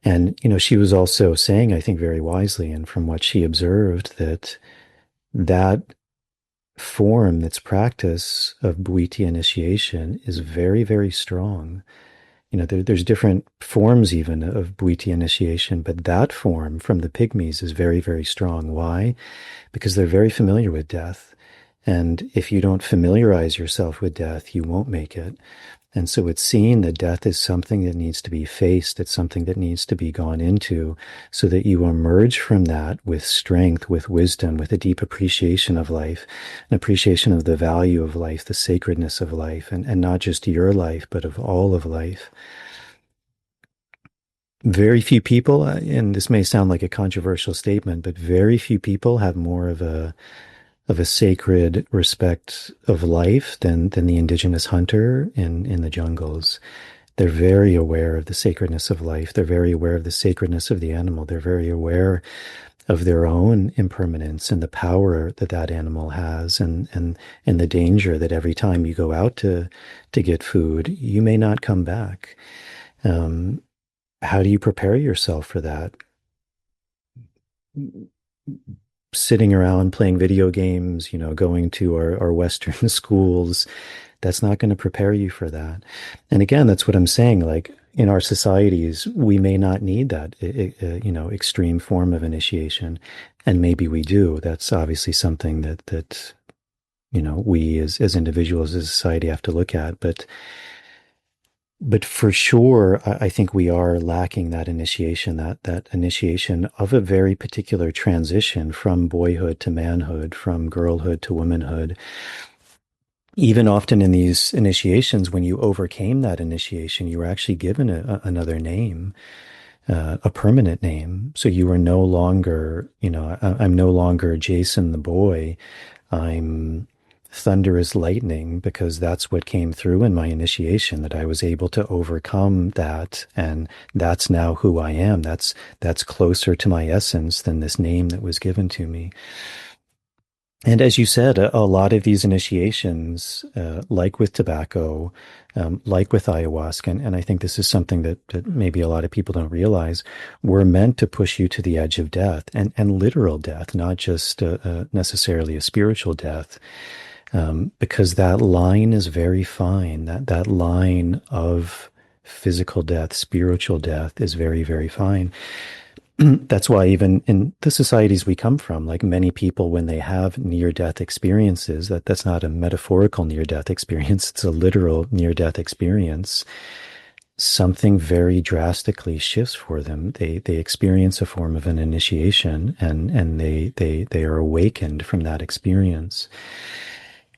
And, she was also saying, I think very wisely, and from what she observed, that form, that's practice of Bwiti initiation is very, very strong. There's different forms even of Bwiti initiation, but that form from the Pygmies is very, very strong. Why? Because they're very familiar with death. And if you don't familiarize yourself with death, you won't make it. And so it's seen that death is something that needs to be faced. It's something that needs to be gone into, so that you emerge from that with strength, with wisdom, with a deep appreciation of life, an appreciation of the value of life, the sacredness of life, and not just your life, but of all of life. Very few people, and this may sound like a controversial statement, but very few people have more of a sacred respect of life than the indigenous hunter in the jungles. They're very aware of the sacredness of life. They're very aware of the sacredness of the animal. They're very aware of their own impermanence and the power that animal has, and the danger that every time you go out to get food, you may not come back. How do you prepare yourself for that? Sitting around playing video games, going to our Western schools, that's not going to prepare you for that. And again, that's what I'm saying. Like, in our societies, we may not need that, extreme form of initiation, and maybe we do. That's obviously something that we as individuals, as a society, have to look at. But for sure, I think we are lacking that initiation, that initiation of a very particular transition from boyhood to manhood, from girlhood to womanhood. Even often in these initiations, when you overcame that initiation, you were actually given another name, a permanent name. So you are no longer, I'm no longer Jason the boy. I'm thunderous lightning, because that's what came through in my initiation, that I was able to overcome that, and that's now who I am. That's closer to my essence than this name that was given to me. And as you said, a lot of these initiations, like with tobacco, like with ayahuasca, and I think this is something that maybe a lot of people don't realize, were meant to push you to the edge of death, and literal death, not just necessarily a spiritual death. Because that line is very fine. That line of physical death, spiritual death, is very, very fine. That's why even in the societies we come from, like many people, when they have near-death experiences, that's not a metaphorical near-death experience, it's a literal near-death experience. Something very drastically shifts for them. They experience a form of an initiation, and they are awakened from that experience.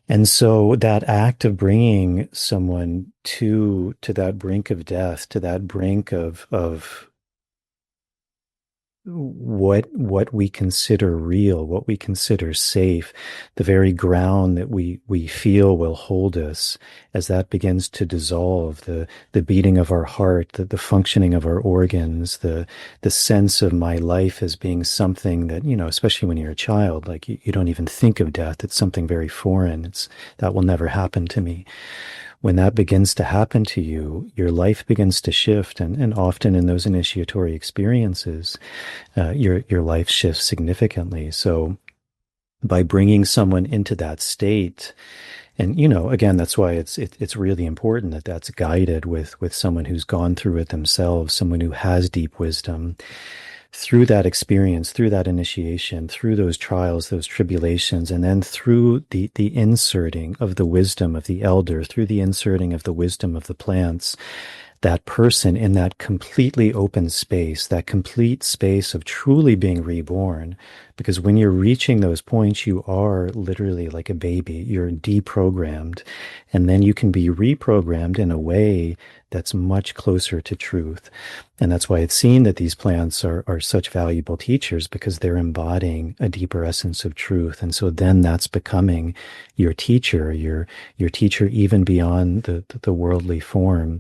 And so that act of bringing someone to that brink of death, to that brink of what we consider real, what we consider safe, the very ground that we feel will hold us, as that begins to dissolve, the beating of our heart, the functioning of our organs, the sense of my life as being something that, especially when you're a child, like you don't even think of death. It's something very foreign. That will never happen to me. When that begins to happen to you, your life begins to shift, and often in those initiatory experiences, your life shifts significantly. So by bringing someone into that state, and again, that's why it's really important that that's guided with someone who's gone through it themselves, someone who has deep wisdom. Through that experience, through that initiation, through those trials, those tribulations, and then through the inserting of the wisdom of the elder, through the inserting of the wisdom of the plants, that person in that completely open space, that complete space of truly being reborn. Because when you're reaching those points, you are literally like a baby. You're deprogrammed. And then you can be reprogrammed in a way that's much closer to truth. And that's why it's seen that these plants are such valuable teachers, because they're embodying a deeper essence of truth. And so then that's becoming your teacher, your teacher even beyond the worldly form.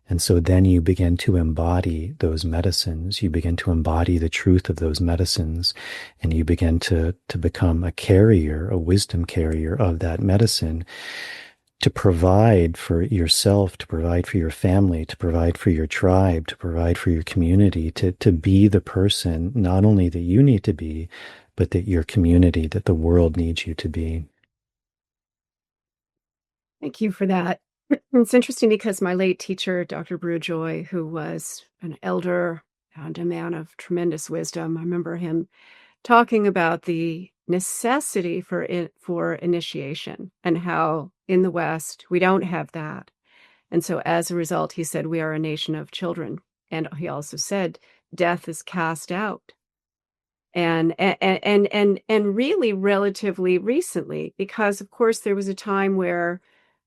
And so then you begin to embody those medicines. You begin to embody the truth of those medicines, and you begin to become a carrier, a wisdom carrier of that medicine, to provide for yourself, to provide for your family, to provide for your tribe, to provide for your community, to be the person not only that you need to be, but that your community, that the world needs you to be. Thank you for that. It's interesting because my late teacher, Dr. Brewjoy, who was an elder and a man of tremendous wisdom, I remember him talking about the necessity for initiation, and how in the West we don't have that. And so as a result, he said, we are a nation of children. And he also said, death is cast out. And really relatively recently, because of course there was a time where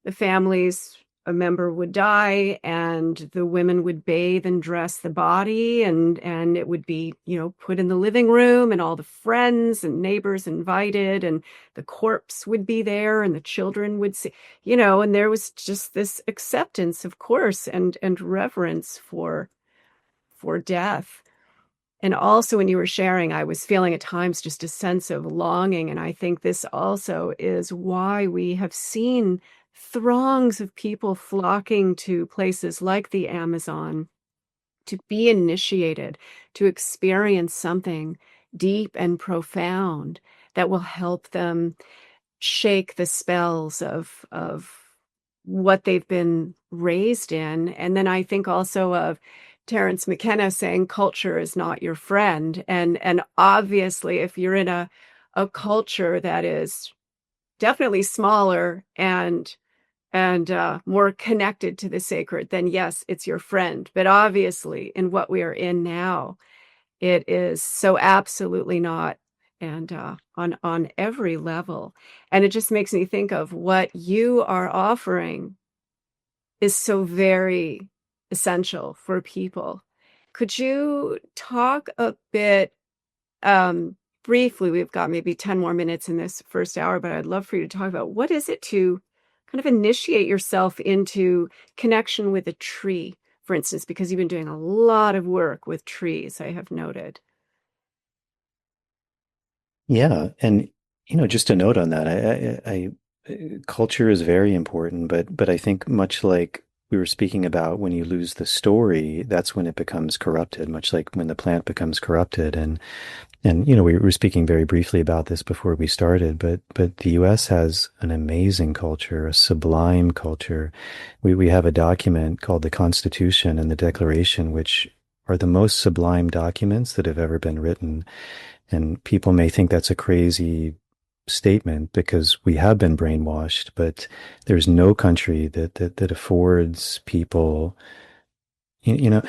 the families, a member would die, and the women would bathe and dress the body, and it would be, put in the living room, and all the friends and neighbors invited, and the corpse would be there, and the children would see, and there was just this acceptance, of course, and reverence for death. And also, when you were sharing, I was feeling at times just a sense of longing. And I think this also is why we have seen throngs of people flocking to places like the Amazon to be initiated, to experience something deep and profound that will help them shake the spells of what they've been raised in. And then I think also of Terence McKenna saying culture is not your friend. And obviously, if you're in a culture that is definitely smaller and more connected to the sacred, then yes, it's your friend. But obviously, in what we are in now, it is so absolutely not, and on every level. And it just makes me think of what you are offering is so very essential for people. Could you talk a bit briefly? We've got maybe 10 more minutes in this first hour, but I'd love for you to talk about what is it to kind of initiate yourself into connection with a tree, for instance, because you've been doing a lot of work with trees, I have noted. Yeah, and just a note on that, I culture is very important, but I think much like we were speaking about, when you lose the story, that's when it becomes corrupted, much like when the plant becomes corrupted. And we were speaking very briefly about this before we started, but the US has an amazing culture, a sublime culture. We have a document called the Constitution and the Declaration, which are the most sublime documents that have ever been written. And people may think that's a crazy statement because we have been brainwashed, but there's no country that affords people, you know,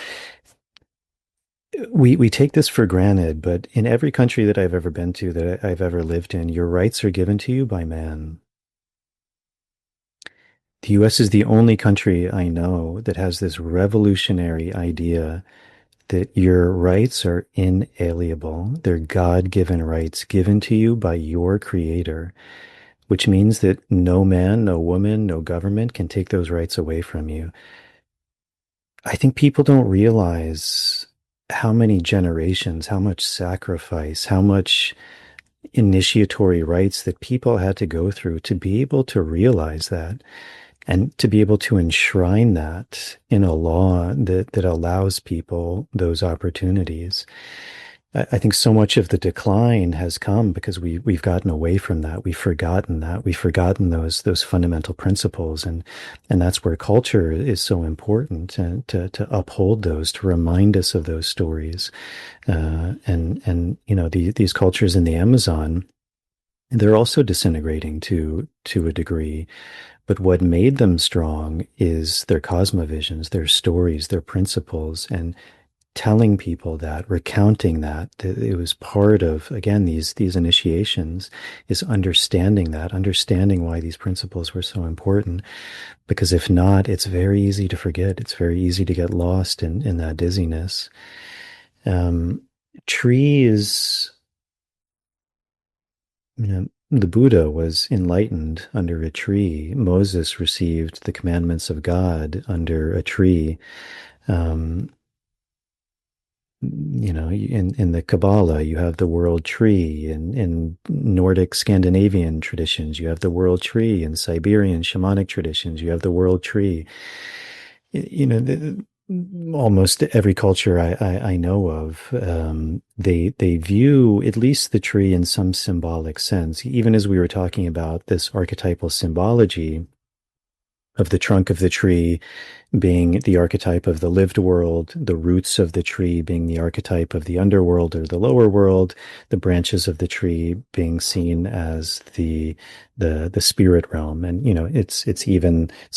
we take this for granted, but in every country that I've ever been to, that I've ever lived in, your rights are given to you by man. The US is the only country I know that has this revolutionary idea that your rights are inalienable. They're God-given rights given to you by your creator, which means that no man, no woman, no government can take those rights away from you. I think people don't realize how many generations, how much sacrifice, how much initiatory rites that people had to go through to be able to realize that and to be able to enshrine that in a law that allows people those opportunities. I think so much of the decline has come because we've gotten away from that. We've forgotten that. We've forgotten those fundamental principles, and that's where culture is so important, and to uphold those, to remind us of those stories, and these cultures in the Amazon, they're also disintegrating to a degree. But what made them strong is their cosmovisions, their stories, their principles, and telling people that, recounting that it was part of, again, these initiations, is understanding that, understanding why these principles were so important. Because if not, it's very easy to forget. It's very easy to get lost in that dizziness. Trees, the Buddha was enlightened under a tree. Moses received the commandments of God under a tree. In the Kabbalah, you have the world tree. In Nordic Scandinavian traditions, you have the world tree. In Siberian shamanic traditions, you have the world tree. Almost every culture I know of, they view at least the tree in some symbolic sense. Even as we were talking about this archetypal symbology of the trunk of the tree being the archetype of the lived world, the roots of the tree being the archetype of the underworld or the lower world, the branches of the tree being seen as the spirit realm. And it's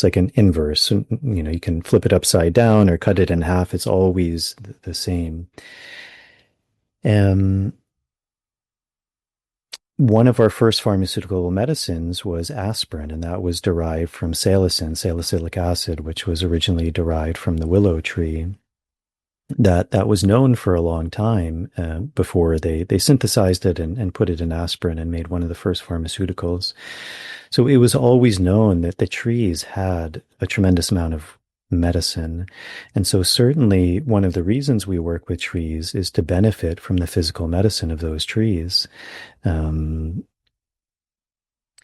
like an inverse. You can flip it upside down or cut it in half. It's always the same. One of our first pharmaceutical medicines was aspirin, and that was derived from salicin, salicylic acid, which was originally derived from the willow tree. That was known for a long time before they synthesized it and put it in aspirin and made one of the first pharmaceuticals. So it was always known that the trees had a tremendous amount of medicine. And so certainly one of the reasons we work with trees is to benefit from the physical medicine of those trees.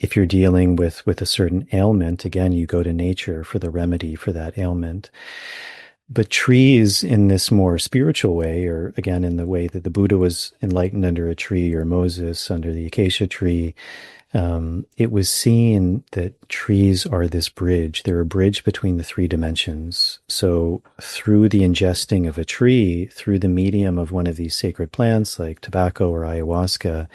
If you're dealing with a certain ailment, again, you go to nature for the remedy for that ailment. But trees in this more spiritual way, or again, in the way that the Buddha was enlightened under a tree, or Moses under the acacia tree, it was seen that trees are this bridge. They're a bridge between the three dimensions. So through the ingesting of a tree, through the medium of one of these sacred plants like tobacco or ayahuasca,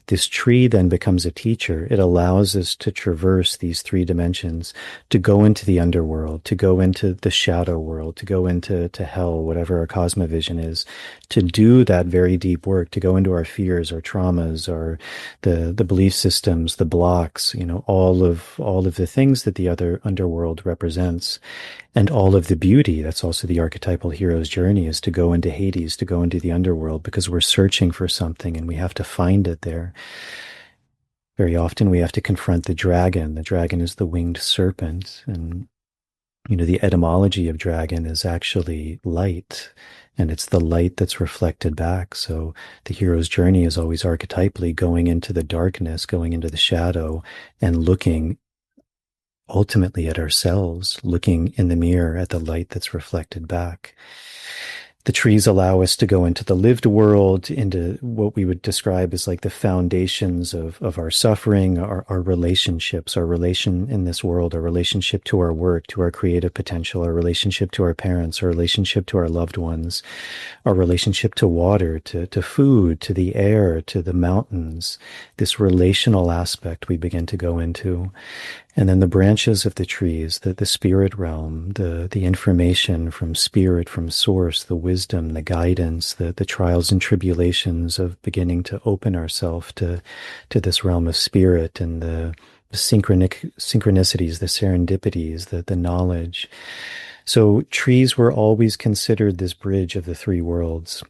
this tree then becomes a teacher. It allows us to traverse these three dimensions, to go into the underworld, to go into the shadow world, to go into hell, whatever our cosmovision is, to do that very deep work, to go into our fears, our traumas, our the belief systems, the blocks, all of the things that the other underworld represents, and all of the beauty. That's also the archetypal hero's journey, is to go into Hades, to go into the underworld, because we're searching for something and we have to find it there. Very often we have to confront the dragon. The dragon is the winged serpent. And, the etymology of dragon is actually light. And it's the light that's reflected back. So the hero's journey is always archetypally going into the darkness, going into the shadow, and looking ultimately at ourselves, looking in the mirror at the light that's reflected back. The trees allow us to go into the lived world, into what we would describe as like the foundations of our suffering, our relationships, our relation in this world, our relationship to our work, to our creative potential, our relationship to our parents, our relationship to our loved ones, our relationship to water, to food, to the air, to the mountains. This relational aspect we begin to go into. And then the branches of the trees, the spirit realm, the information from spirit, from source, the wisdom, the guidance, the trials and tribulations of beginning to open ourselves to this realm of spirit, and the synchronicities, the serendipities, the knowledge. So trees were always considered this bridge of the three worlds.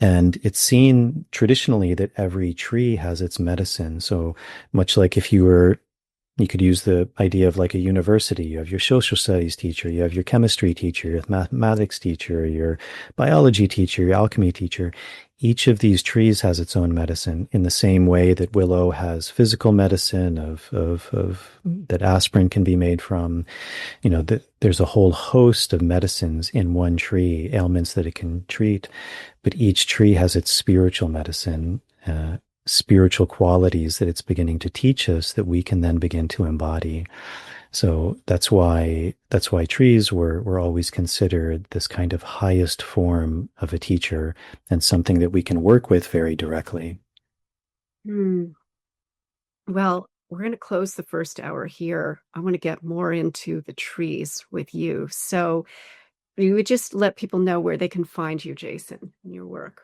And it's seen traditionally that every tree has its medicine. So much like if you could use the idea of like a university. You have your social studies teacher, you have your chemistry teacher, your mathematics teacher, your biology teacher, your alchemy teacher. Each of these trees has its own medicine, in the same way that willow has physical medicine of that aspirin can be made from. There's a whole host of medicines in one tree, ailments that it can treat, but each tree has its spiritual medicine, spiritual qualities that it's beginning to teach us that we can then begin to embody. So that's why trees were always considered this kind of highest form of a teacher, and something that we can work with very directly. Well, we're going to close the first hour here. I want to get more into the trees with you. So you would just let people know where they can find you, Jason, and your work.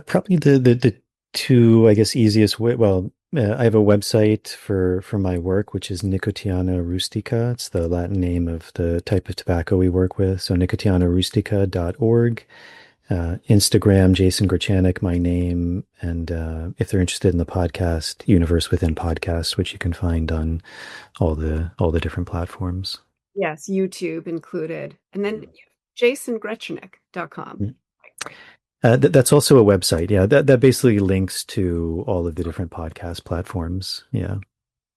Probably the two, I guess, easiest way. Well, I have a website for my work, which is Nicotiana rustica. It's the Latin name of the type of tobacco we work with. So nicotianarustica.org. Instagram, Jason Grchanek, my name. And if they're interested in the podcast, Universe Within Podcast, which you can find on all the different platforms. Yes, YouTube included. And then jasongretchenek.com. That's also a website. Yeah, that basically links to all of the different podcast platforms. Yeah.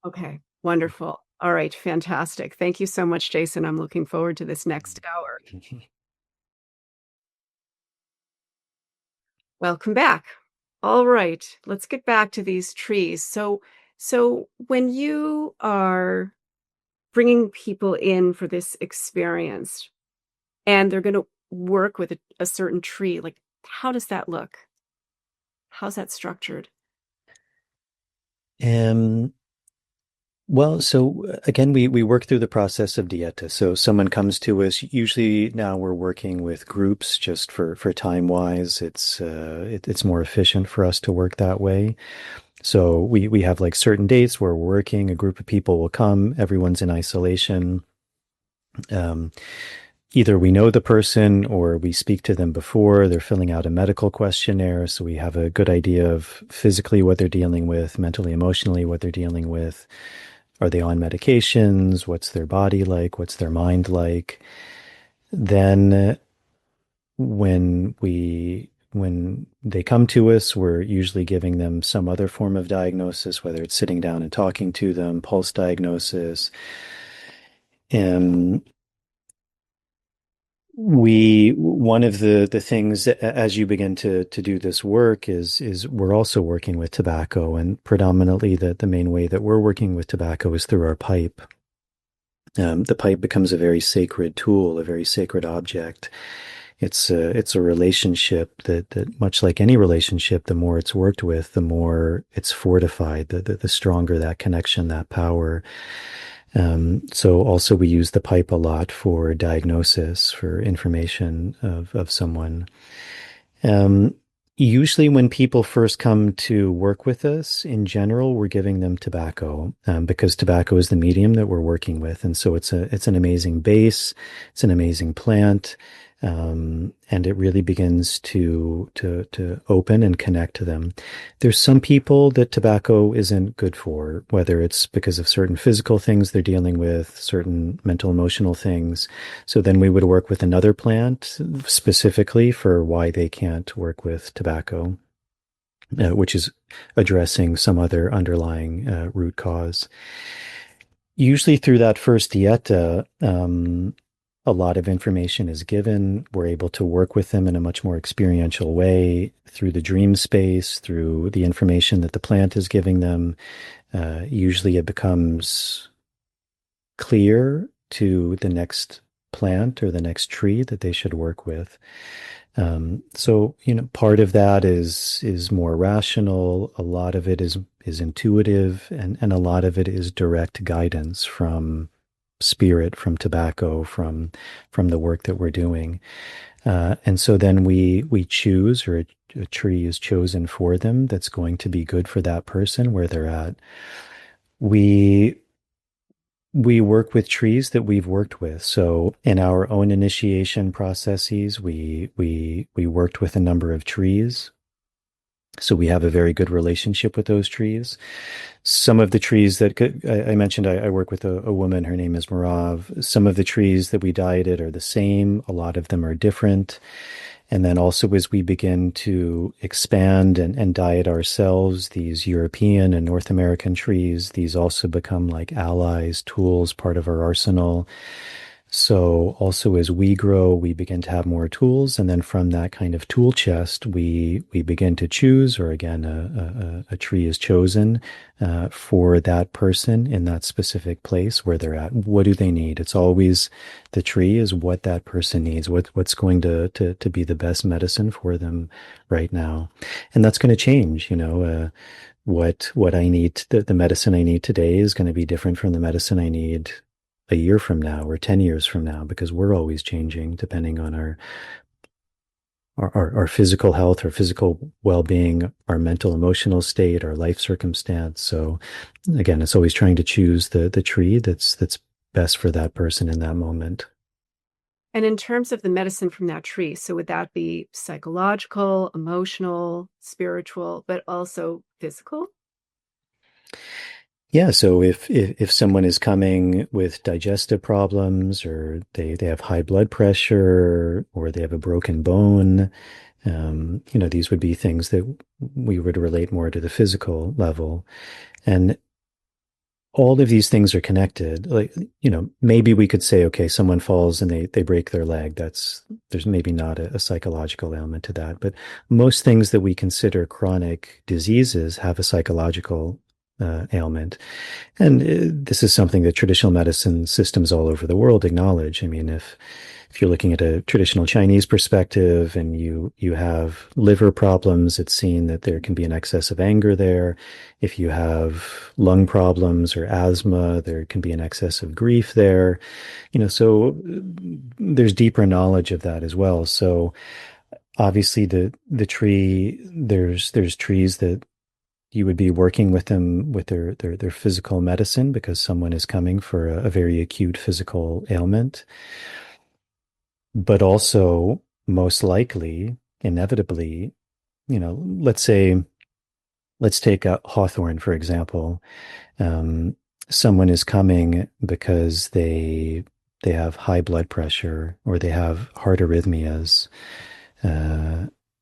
Okay, wonderful. All right, fantastic. Thank you so much, Jason. I'm looking forward to this next hour. Welcome back. All right, let's get back to these trees. So when you are bringing people in for this experience and they're going to work with a certain tree, like, how does that look? How's that structured? Well, so again, we work through the process of dietas. So someone comes to us. Usually now we're working with groups just for time wise. It's more efficient for us to work that way. So we have like certain dates where we're working. A group of people will come. Everyone's in isolation. Either we know the person or we speak to them before. They're filling out a medical questionnaire, so we have a good idea of physically what they're dealing with, mentally, emotionally what they're dealing with. Are they on medications? What's their body like? What's their mind like? Then when they come to us, we're usually giving them some other form of diagnosis, whether it's sitting down and talking to them, pulse diagnosis. And one of the things as you begin to do this work is we're also working with tobacco, and predominantly the main way that we're working with tobacco is through our pipe. The pipe becomes a very sacred tool, a very sacred object. It's a relationship that much like any relationship, the more it's worked with, the more it's fortified, the stronger that connection, that power. So also we use the pipe a lot for diagnosis, for information of someone. Usually when people first come to work with us, in general, we're giving them tobacco, because tobacco is the medium that we're working with. And so it's an amazing base. It's an amazing plant. And it really begins to open and connect to them. There's some people that tobacco isn't good for, whether it's because of certain physical things they're dealing with, certain mental, emotional things. So then we would work with another plant specifically for why they can't work with tobacco, which is addressing some other underlying root cause. Usually through that first dieta, a lot of information is given. We're able to work with them in a much more experiential way through the dream space, through the information that the plant is giving them. Usually it becomes clear to the next plant or the next tree that they should work with. So, part of that is more rational. A lot of it is intuitive, and a lot of it is direct guidance from spirit, from tobacco, from the work that we're doing. And so then we choose, or a tree is chosen for them that's going to be good for that person where they're at. We we work with trees that we've worked with. So in our own initiation processes, we worked with a number of trees. So we have a very good relationship with those trees. Some of the trees that I mentioned, I work with a woman, her name is Merav. Some of the trees that we dieted are the same. A lot of them are different. And then also as we begin to expand and diet ourselves, these European and North American trees, these also become like allies, tools, part of our arsenal. So also as we grow, we begin to have more tools. And then from that kind of tool chest, we begin to choose, or again, a tree is chosen for that person in that specific place where they're at. What do they need? It's always the tree is what that person needs, what's going to be the best medicine for them right now. And that's going to change, what I need, the medicine I need today is going to be different from the medicine I need a year from now or 10 years from now, because we're always changing depending on our physical health, our physical well-being, our mental, emotional state, our life circumstance. So again, it's always trying to choose the tree that's best for that person in that moment. And in terms of the medicine from that tree, so would that be psychological, emotional, spiritual, but also physical? Yeah, so if someone is coming with digestive problems, or they have high blood pressure, or they have a broken bone, these would be things that we would relate more to the physical level. And all of these things are connected. Like, maybe we could say, okay, someone falls and they break their leg. There's maybe not a psychological element to that, but most things that we consider chronic diseases have a psychological ailment. And this is something that traditional medicine systems all over the world acknowledge. I mean, if you're looking at a traditional Chinese perspective and you have liver problems, it's seen that there can be an excess of anger there. If you have lung problems or asthma, there can be an excess of grief there. So there's deeper knowledge of that as well. So obviously the tree, there's trees that you would be working with them with their physical medicine because someone is coming for a very acute physical ailment. But also, most likely, inevitably, let's take a hawthorn, for example. Someone is coming because they have high blood pressure, or they have heart arrhythmias.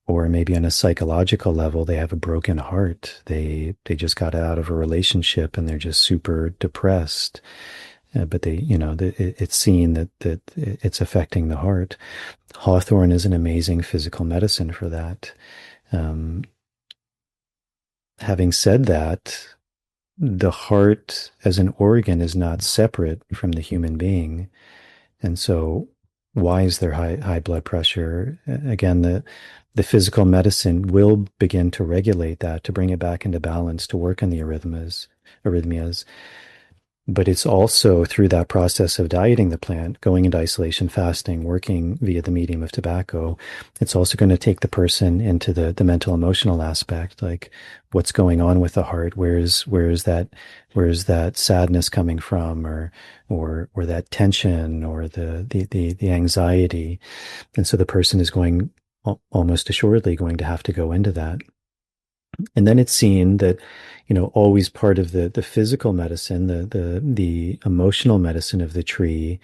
Or maybe on a psychological level, they have a broken heart. They just got out of a relationship and they're just super depressed. But it's seen that it's affecting the heart. Hawthorn is an amazing physical medicine for that. Having said that, the heart as an organ is not separate from the human being. And so why is there high blood pressure? Again, the physical medicine will begin to regulate that, to bring it back into balance, to work on the arrhythmias. But it's also through that process of dieting the plant, going into isolation fasting, working via the medium of tobacco. It's also going to take the person into the mental emotional aspect, like what's going on with the heart, where is that sadness coming from, or that tension, or the anxiety. And so the person is going almost assuredly going to have to go into that. And then it's seen that, always part of the physical medicine, the emotional medicine of the tree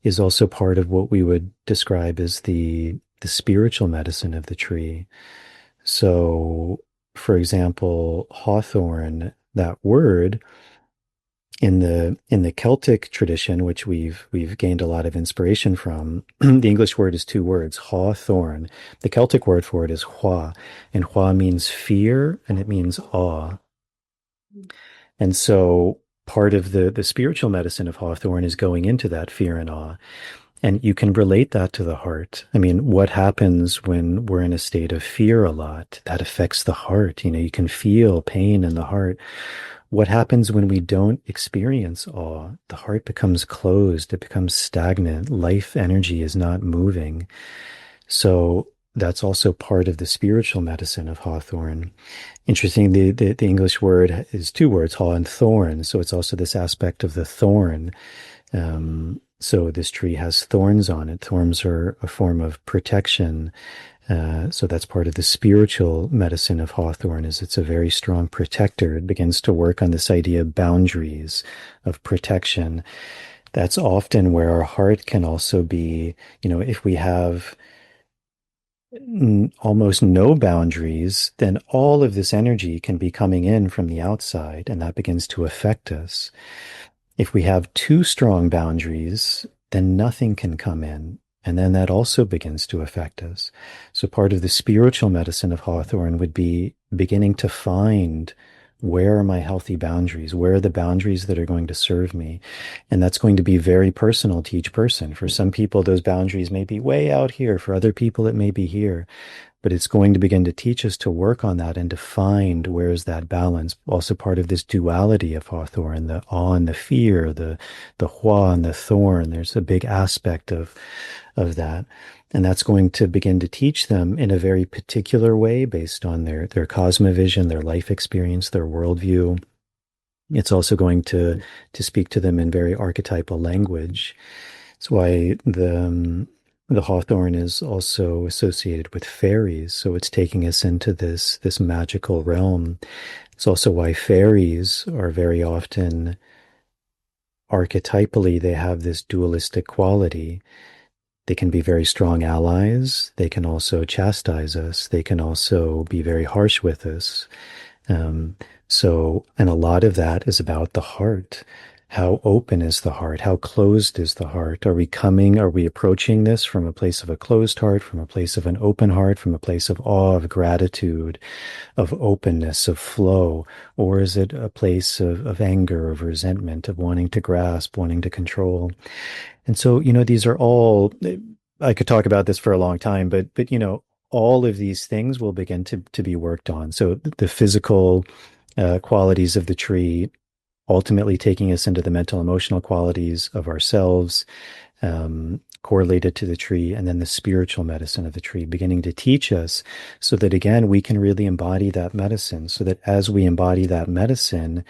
is also part of what we would describe as the spiritual medicine of the tree. So, for example, hawthorn, that word, In the Celtic tradition, which we've gained a lot of inspiration from, the English word is two words, hawthorn. The Celtic word for it is hwa, and hwa means fear and it means awe. And so part of the spiritual medicine of hawthorn is going into that fear and awe. And you can relate that to the heart. I mean, what happens when we're in a state of fear a lot? That affects the heart. You can feel pain in the heart. What happens when we don't experience awe? The heart becomes closed. It becomes stagnant. Life energy is not moving. So that's also part of the spiritual medicine of hawthorn. Interesting, the English word is two words, haw and thorn. So it's also this aspect of the thorn. So this tree has thorns on it. Thorns are a form of protection. So that's part of the spiritual medicine of hawthorn is it's a very strong protector. It begins to work on this idea of boundaries, of protection. That's often where our heart can also be, if we have almost no boundaries, then all of this energy can be coming in from the outside, and that begins to affect us. If we have too strong boundaries, then nothing can come in. And then that also begins to affect us. So part of the spiritual medicine of hawthorn would be beginning to find where are my healthy boundaries? Where are the boundaries that are going to serve me? And that's going to be very personal to each person. For some people, those boundaries may be way out here. For other people, it may be here. But it's going to begin to teach us to work on that and to find where's that balance. Also part of this duality of hawthorn, the awe and the fear, the hua and the thorn. There's a big aspect of that. And that's going to begin to teach them in a very particular way based on their cosmovision, their life experience, their worldview. It's also going to speak to them in very archetypal language. That's why the hawthorn is also associated with fairies, so it's taking us into this magical realm. It's also why fairies are very often archetypally, they have this dualistic quality. They can be very strong allies. They can also chastise us. They can also be very harsh with us. And a lot of that is about the heart. How open is the heart? How closed is the heart? Are we approaching this from a place of a closed heart, from a place of an open heart, from a place of awe, of gratitude, of openness, of flow? Or is it a place of anger, of resentment, of wanting to grasp, wanting to control? And so, these are all, I could talk about this for a long time, but all of these things will begin to be worked on. So the physical qualities of the tree, ultimately taking us into the mental, emotional qualities of ourselves, correlated to the tree, and then the spiritual medicine of the tree, beginning to teach us so that, again, we can really embody that medicine, so that as we embody that medicine,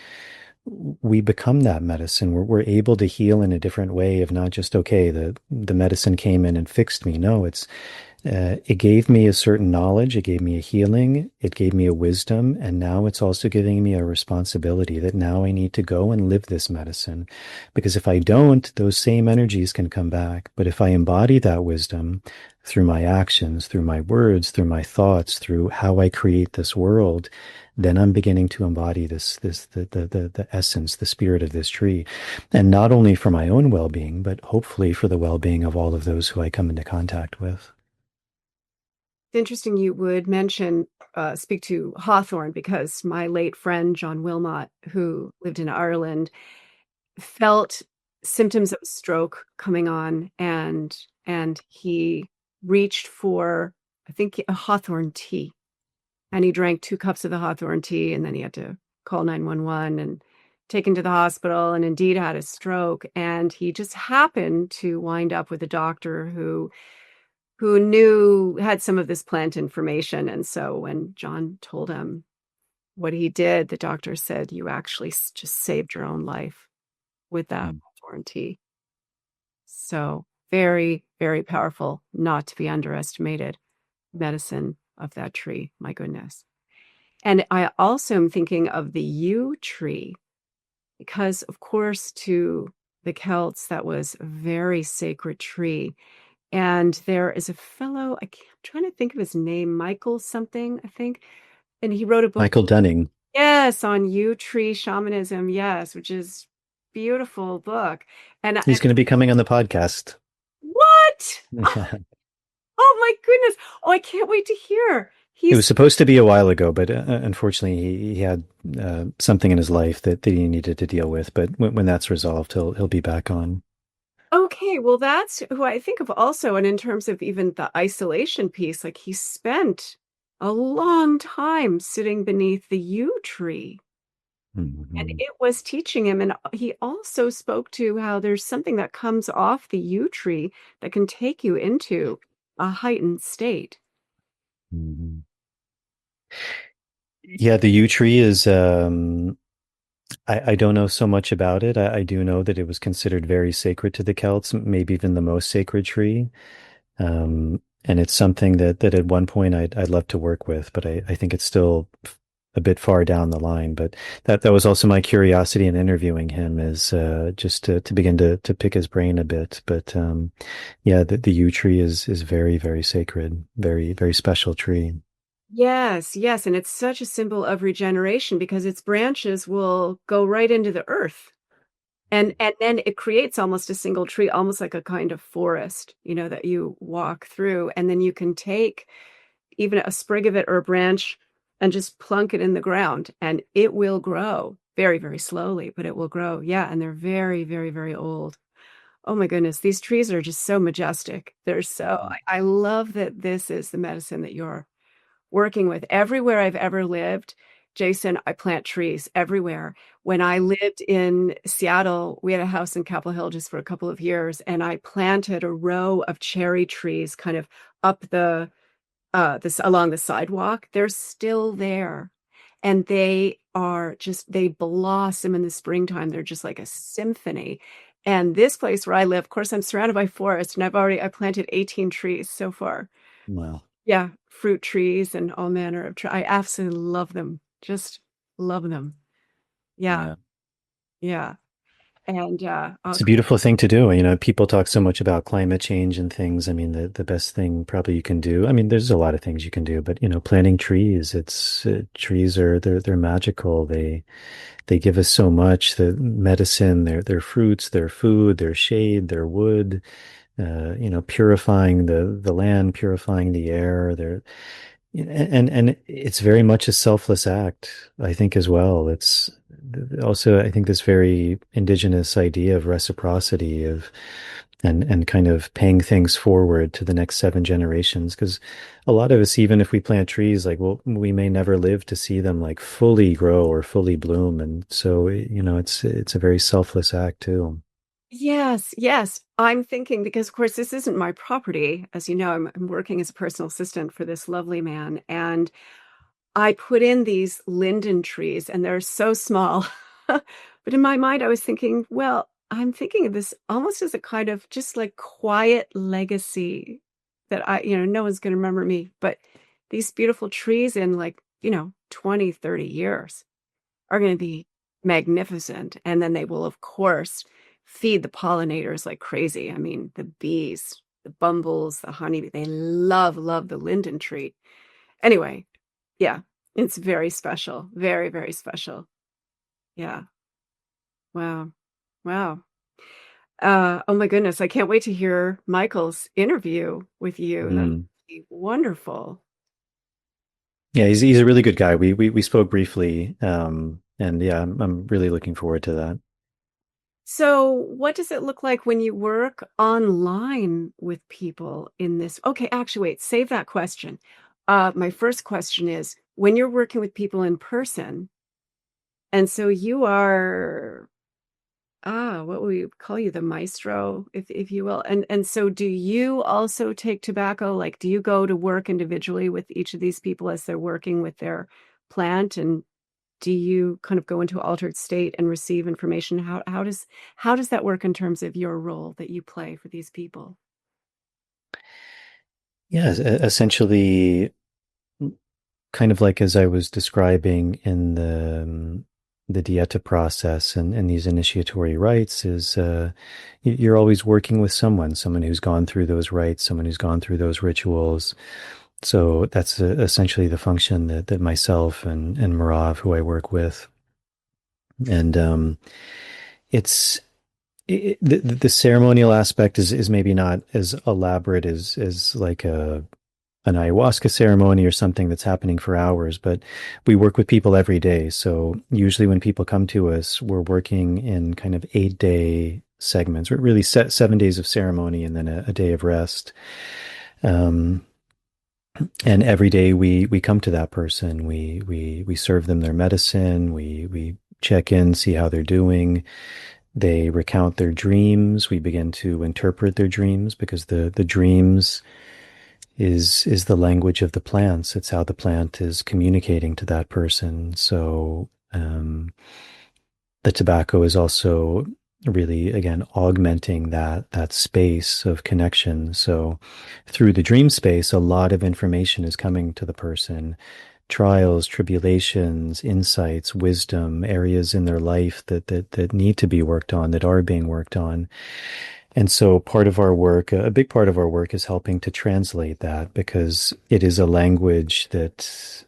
we become that medicine. We're able to heal in a different way of not just, okay, the medicine came in and fixed me. No, it gave me a certain knowledge. It gave me a healing. It gave me a wisdom. And now it's also giving me a responsibility that now I need to go and live this medicine. Because if I don't, those same energies can come back. But if I embody that wisdom through my actions, through my words, through my thoughts, through how I create this world, then I'm beginning to embody the essence, the spirit of this tree. And not only for my own well-being, but hopefully for the well-being of all of those who I come into contact with. It's interesting you would speak to hawthorn, because my late friend, John Wilmot, who lived in Ireland, felt symptoms of stroke coming on, and he reached for, I think, a hawthorn tea. And he drank 2 cups of the hawthorn tea, and then he had to call 911 and taken to the hospital, and indeed had a stroke. And he just happened to wind up with a doctor who had some of this plant information. And so when John told him what he did, the doctor said, "You actually just saved your own life with that hawthorn tea." So very, very powerful, not to be underestimated medicine of that tree. My goodness. And I also am thinking of the yew tree, because, of course, to the Celts, that was a very sacred tree. And there is a fellow, I'm trying to think of his name, Michael something, I think. And he wrote a book. Michael Dunning. Yes, on yew tree shamanism. Yes, which is beautiful book. He's going to be coming on the podcast. What? Yeah. Oh my goodness. Oh, I can't wait to hear. It was He's supposed to be a while ago, but unfortunately, he had something in his life that he needed to deal with. But when that's resolved, he'll be back on. okay. Well, that's who I think of also. And in terms of even the isolation piece, like he spent a long time sitting beneath the yew tree. And Mhm. it was teaching him. And he also spoke to how there's something that comes off the yew tree that can take you into a heightened state. Mhm. Yeah, the yew tree is. I don't know so much about it. I do know that it was considered very sacred to the Celts, maybe even the most sacred tree. And it's something that at one point I'd love to work with, but I think it's still a bit far down the line. But that was also my curiosity in interviewing him, is just to begin to pick his brain a bit. But yeah, the yew tree is very, very sacred, very, very special tree. Yes, yes. And it's such a symbol of regeneration because its branches will go right into the earth. And then it creates almost a single tree, almost like a kind of forest, that you walk through. And then you can take even a sprig of it or a branch and just plunk it in the ground and it will grow very, very slowly, but it will grow. Yeah. And they're very, very, very old. Oh my goodness. These trees are just so majestic. I love that this is the medicine that you're working with. Everywhere I've ever lived, Jason, I plant trees everywhere. When I lived in Seattle, we had a house in Capitol Hill just for a couple of years, and I planted a row of cherry trees kind of up this along the sidewalk. They're still there. And they blossom in the springtime. They're just like a symphony. And this place where I live, of course, I'm surrounded by forest, and I planted 18 trees so far. Wow. Yeah, fruit trees and all manner of trees. I absolutely love them. Just love them. Yeah, Yeah. yeah. And It's a beautiful thing to do. People talk so much about climate change and things. I mean, the best thing probably you can do. I mean, there's a lot of things you can do, but planting trees, trees they're magical. They give us so much, the medicine, their fruits, their food, their shade, their wood, purifying the land, purifying the air. And it's very much a selfless act, I think, as well. It's also, I think, this very indigenous idea of reciprocity, and kind of paying things forward to the next 7 generations. Because a lot of us, even if we plant trees, like, well, we may never live to see them like fully grow or fully bloom. And so, it's a very selfless act too. yes, yes. I'm thinking because, of course, this isn't my property. As you know, I'm working as a personal assistant for this lovely man, and I put in these linden trees, and they're so small. But in my mind, I was thinking, well, I'm thinking of this almost as a kind of just like quiet legacy that no one's going to remember me, but these beautiful trees in like, 20, 30 years are going to be magnificent. And then they will, of course, feed the pollinators like crazy. I mean, the bees, the bumbles, the honey, they love, love the linden tree. Anyway, yeah, it's very special. Very, very special. Yeah. Wow. Wow. Oh my goodness. I can't wait to hear Michael's interview with you. That's Mm. wonderful. Yeah, he's a really good guy. We spoke briefly, and yeah, I'm really looking forward to that. So, what does it look like when you work online with people in this? Okay, actually, wait, save that question. My first question is when you're working with people in person, and so you are, what will we call you, the maestro, if you will. And so do you also take tobacco? Like, do you go to work individually with each of these people as they're working with their plant? And do you kind of go into altered state and receive information? How does that work in terms of your role that you play for these people? Yeah, essentially, kind of like as I was describing in the dieta process and these initiatory rites, is you're always working with someone who's gone through those rites, someone who's gone through those rituals. So that's essentially the function that myself and Merav, who I work with, and it's the ceremonial aspect is maybe not as elaborate as like an ayahuasca ceremony or something that's happening for hours, but we work with people every day. So usually when people come to us, we're working in kind of 8-day segments. We're really set 7 days of ceremony and then a day of rest. Um, and every day we come to that person. We serve them their medicine. We check in, see how they're doing. They recount their dreams. We begin to interpret their dreams because the dreams is the language of the plants. It's how the plant is communicating to that person. So the tobacco is also really, again, augmenting that space of connection. So through the dream space, a lot of information is coming to the person. Trials, tribulations, insights, wisdom, areas in their life that need to be worked on, that are being worked on. And so part of our work, a big part of our work is helping to translate that because it is a language that,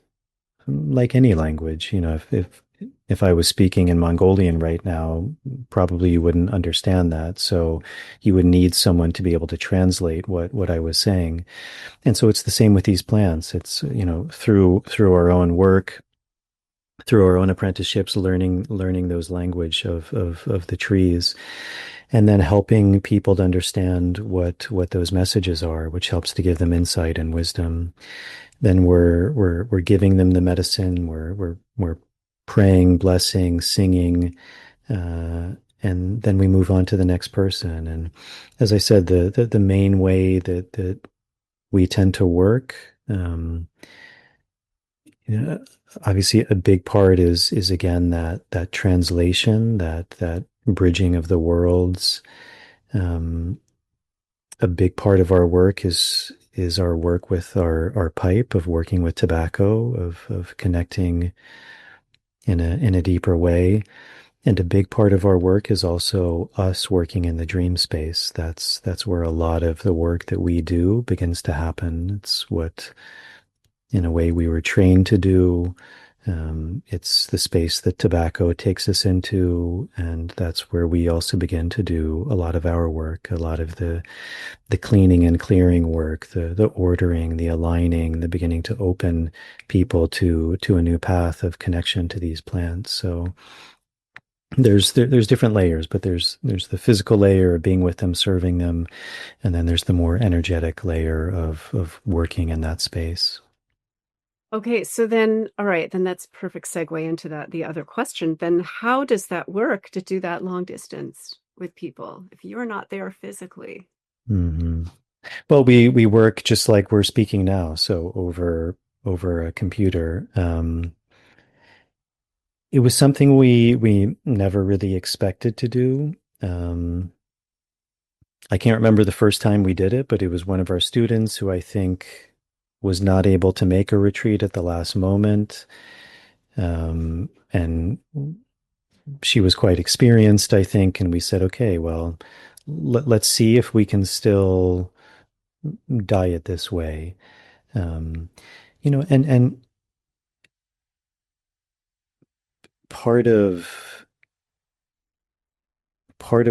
like any language, if I was speaking in Mongolian right now, probably you wouldn't understand that. So you would need someone to be able to translate what I was saying. And so it's the same with these plants. It's, through our own work, through our own apprenticeships, learning those language of the trees, and then helping people to understand what those messages are, which helps to give them insight and wisdom. Then we're giving them the medicine. We're praying, blessing, singing, and then we move on to the next person. And as I said, the main way that we tend to work, obviously a big part is again that translation, that bridging of the worlds. A big part of our work is our work with our pipe, of working with tobacco, of connecting in a deeper way. And a big part of our work is also us working in the dream space. That's where a lot of the work that we do begins to happen. It's what, in a way, we were trained to do. It's the space that tobacco takes us into, and that's where we also begin to do a lot of our work, a lot of the cleaning and clearing work, the ordering, the aligning, the beginning to open people to a new path of connection to these plants. So there's different layers, but there's the physical layer of being with them, serving them, and then there's the more energetic layer of working in that space. Okay, so then, all right, then that's perfect segue into the other question. Then how does that work to do that long distance with people if you're not there physically? Mm-hmm. Well, we work just like we're speaking now, so over a computer. It was something we never really expected to do. I can't remember the first time we did it, but it was one of our students who I think was not able to make a retreat at the last moment. And she was quite experienced, I think, and we said, okay, well, let's see if we can still diet this way. And part of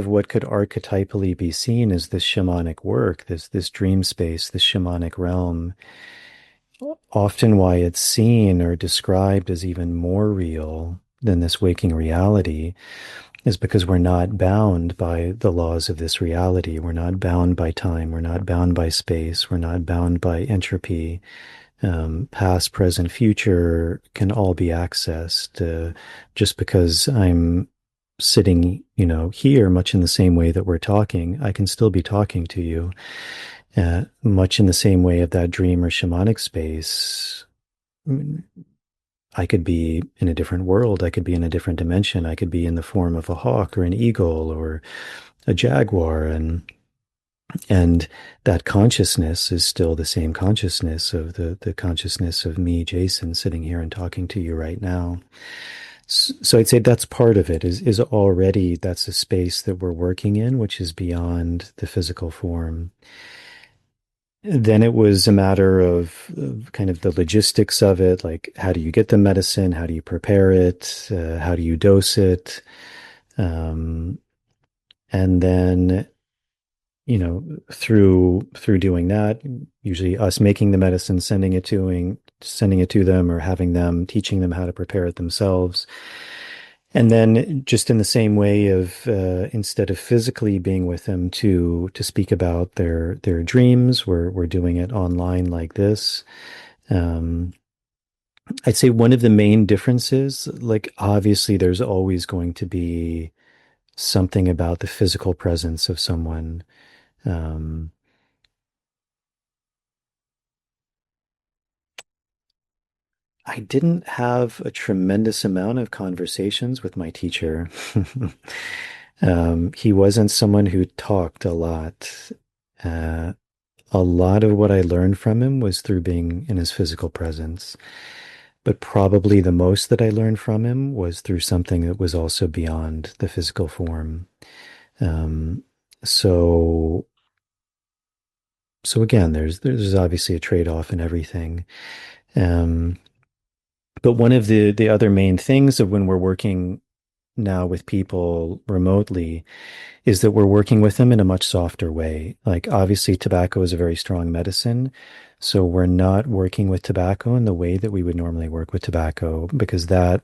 what could archetypally be seen as this shamanic work, this dream space, this shamanic realm, often why it's seen or described as even more real than this waking reality is because we're not bound by the laws of this reality. We're not bound by time. We're not bound by space. We're not bound by entropy. Past, present, future can all be accessed. Just because I'm sitting, here, much in the same way that we're talking, I can still be talking to you. Much in the same way of that dream or shamanic space, I could be in a different world. I could be in a different dimension. I could be in the form of a hawk or an eagle or a jaguar. And that consciousness is still the same consciousness of the consciousness of me, Jason, sitting here and talking to you right now. So I'd say that's part of it, is already that's a space that we're working in, which is beyond the physical form. Then it was a matter of kind of the logistics of it, like how do you get the medicine? How do you prepare it? How do you dose it? Um, and then, through doing that, usually us making the medicine, sending it to them, or having them teaching them how to prepare it themselves. And then, just in the same way of instead of physically being with them to speak about their dreams, we're doing it online like this. Um, I'd say one of the main differences, like obviously, there's always going to be something about the physical presence of someone. Um, I didn't have a tremendous amount of conversations with my teacher. He wasn't someone who talked a lot. Uh, a lot of what I learned from him was through being in his physical presence. But probably the most that I learned from him was through something that was also beyond the physical form. Um, so, so again, there's obviously a trade-off in everything. Um, but one of the other main things of when we're working now with people remotely is that we're working with them in a much softer way. Like obviously tobacco is a very strong medicine, so we're not working with tobacco in the way that we would normally work with tobacco because that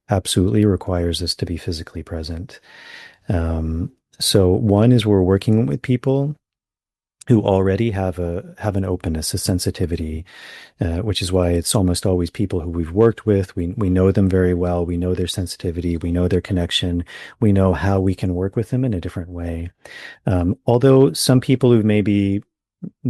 absolutely requires us to be physically present. So one is we're working with people who already have an openness, a sensitivity, which is why it's almost always people who we've worked with. We know them very well. We know their sensitivity. We know their connection. We know how we can work with them in a different way. Although some people who've maybe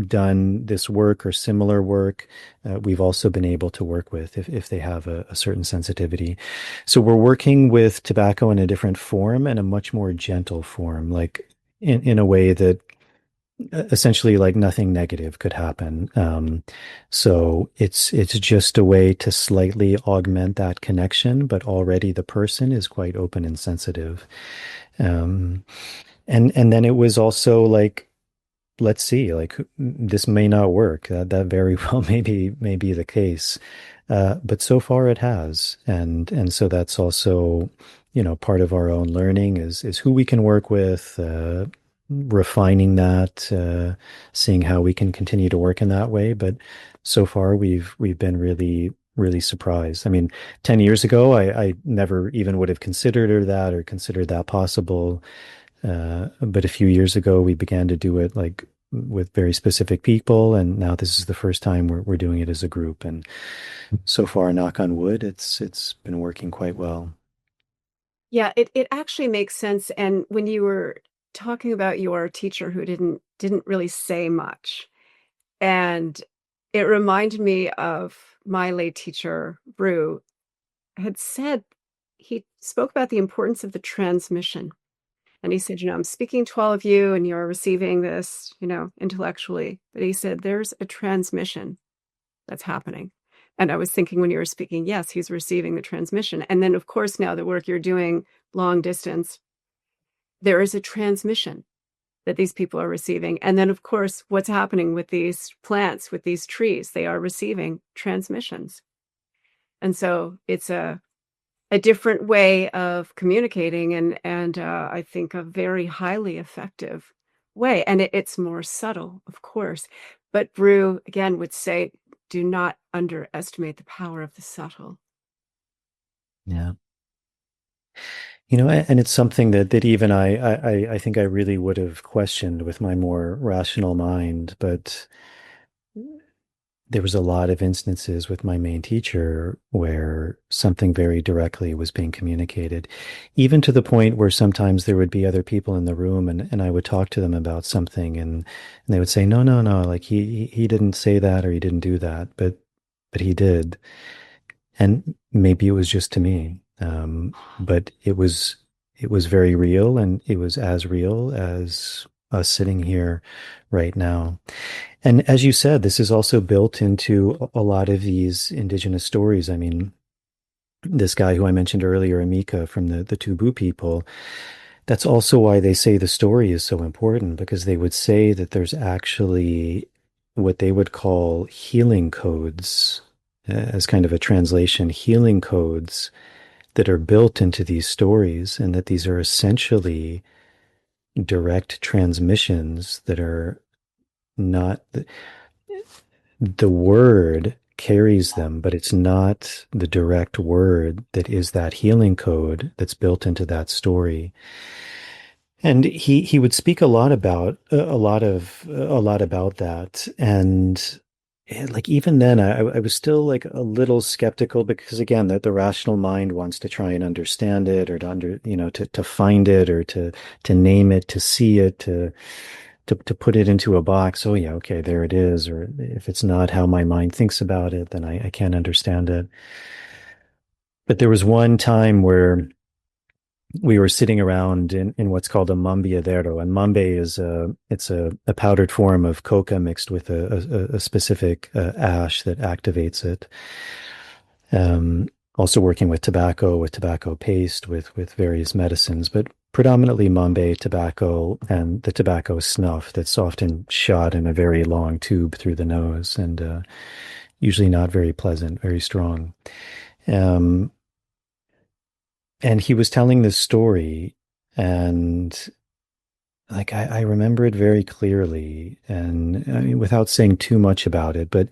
done this work or similar work, we've also been able to work with if they have a certain sensitivity. So we're working with tobacco in a different form and a much more gentle form, like in a way that essentially like nothing negative could happen. So it's just a way to slightly augment that connection, but already the person is quite open and sensitive. Um, and then it was also like, let's see, like this may not work. That very well may be the case. But so far it has. And so that's also, part of our own learning is who we can work with, refining that, seeing how we can continue to work in that way. But so far we've been really, really surprised. I mean, 10 years ago, I never even would have considered that or considered that possible. But a few years ago, we began to do it like with very specific people, and now this is the first time we're doing it as a group. And so far, knock on wood, it's been working quite well. Yeah, it actually makes sense. And when you were talking about your teacher who didn't really say much, and it reminded me of my late teacher, Brew, had said he spoke about the importance of the transmission. And he said, I'm speaking to all of you and you're receiving this, intellectually. But he said, there's a transmission that's happening. And I was thinking when you were speaking, yes, he's receiving the transmission. And then, of course, now the work you're doing long distance, there is a transmission that these people are receiving. And then, of course, what's happening with these plants, with these trees, they are receiving transmissions. And so it's a different way of communicating and I think a very highly effective way. And it's more subtle, of course. But Brew, again, would say, do not underestimate the power of the subtle. Yeah. And it's something that even I think I really would have questioned with my more rational mind, but there was a lot of instances with my main teacher where something very directly was being communicated, even to the point where sometimes there would be other people in the room and I would talk to them about something and they would say, no, no, no, like he didn't say that or he didn't do that, but he did. And maybe it was just to me. But it was very real and it was as real as us sitting here right now. And as you said, this is also built into a lot of these indigenous stories. I mean, this guy who I mentioned earlier, Amika from the Tubu people, that's also why they say the story is so important because they would say that there's actually what they would call healing codes, as kind of a translation, healing codes that are built into these stories, and that these are essentially direct transmissions that are not the word carries them, but it's not the direct word that is that healing code that's built into that story. And he would speak a lot about that. And like even then I was still like a little skeptical, because again, the rational mind wants to try and understand it, or to find it, or to name it, to see it, to put it into a box. Oh yeah, okay, there it is. Or if it's not how my mind thinks about it, then I can't understand it. But there was one time where we were sitting around in what's called a mambiadero. And mambe is a powdered form of coca mixed with a specific ash that activates it. Also working with tobacco paste, with various medicines, but predominantly mambe tobacco, and the tobacco snuff that's often shot in a very long tube through the nose, and usually not very pleasant, very strong. Um, and he was telling this story, and like I remember it very clearly, and I mean, without saying too much about it, but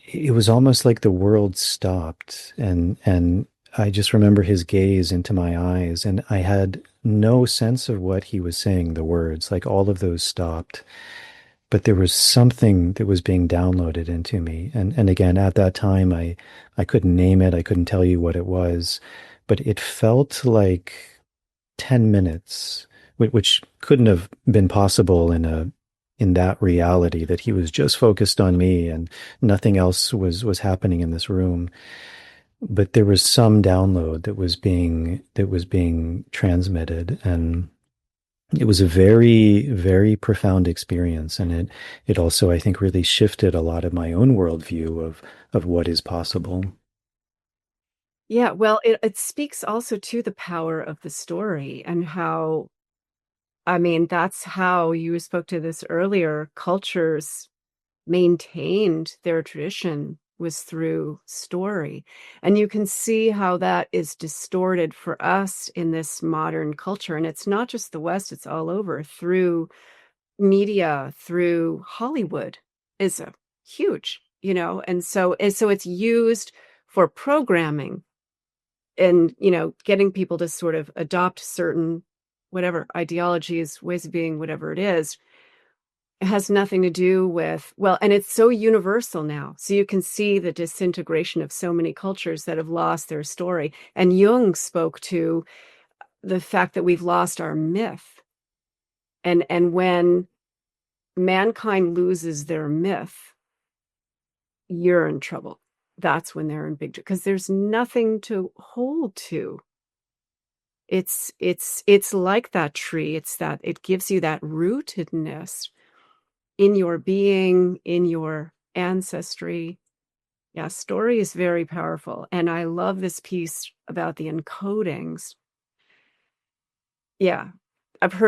it was almost like the world stopped, and I just remember his gaze into my eyes, and I had no sense of what he was saying, the words, like all of those stopped. But there was something that was being downloaded into me. And again, at that time, I couldn't name it. I couldn't tell you what it was, but it felt like 10 minutes, which couldn't have been possible in that reality, that he was just focused on me and nothing else was happening in this room. But there was some download that was being transmitted, and it was a very, very profound experience. And it also, I think, really shifted a lot of my own worldview of what is possible. Yeah, well, it speaks also to the power of the story, and how, I mean, that's how you spoke to this earlier. Cultures maintained their tradition was through story. And you can see how that is distorted for us in this modern culture. And it's not just the West, it's all over, through media, through Hollywood is a huge, and so it's used for programming, and getting people to sort of adopt certain whatever ideologies, ways of being, whatever it is. It has nothing to do with, well, and it's so universal now. So you can see the disintegration of so many cultures that have lost their story. And Jung spoke to the fact that we've lost our myth. And when mankind loses their myth, you're in trouble. That's when they're in big trouble, because there's nothing to hold to. It's like that tree. It's that it gives you that rootedness in your being, in your ancestry. Yeah, story is very powerful. And I love this piece about the encodings. Yeah, I've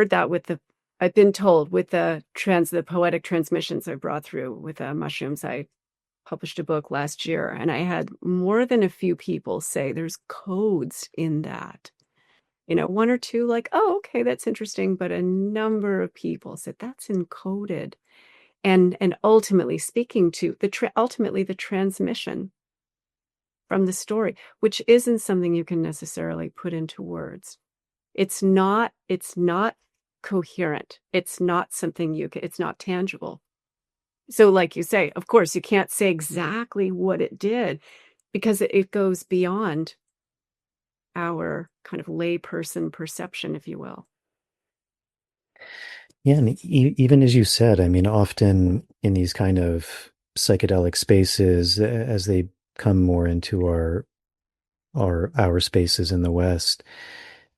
been told with the poetic transmissions I brought through with the mushrooms. I published a book last year, and I had more than a few people say there's codes in that. One or two like, oh, okay, that's interesting. But a number of people said that's encoded. And ultimately speaking to ultimately the transmission from the story, which isn't something you can necessarily put into words. It's not coherent. It's not something it's not tangible. So like you say, of course, you can't say exactly what it did, because it goes beyond our kind of layperson perception, if you will. Yeah, and even as you said, I mean, often in these kind of psychedelic spaces, as they come more into our spaces in the West,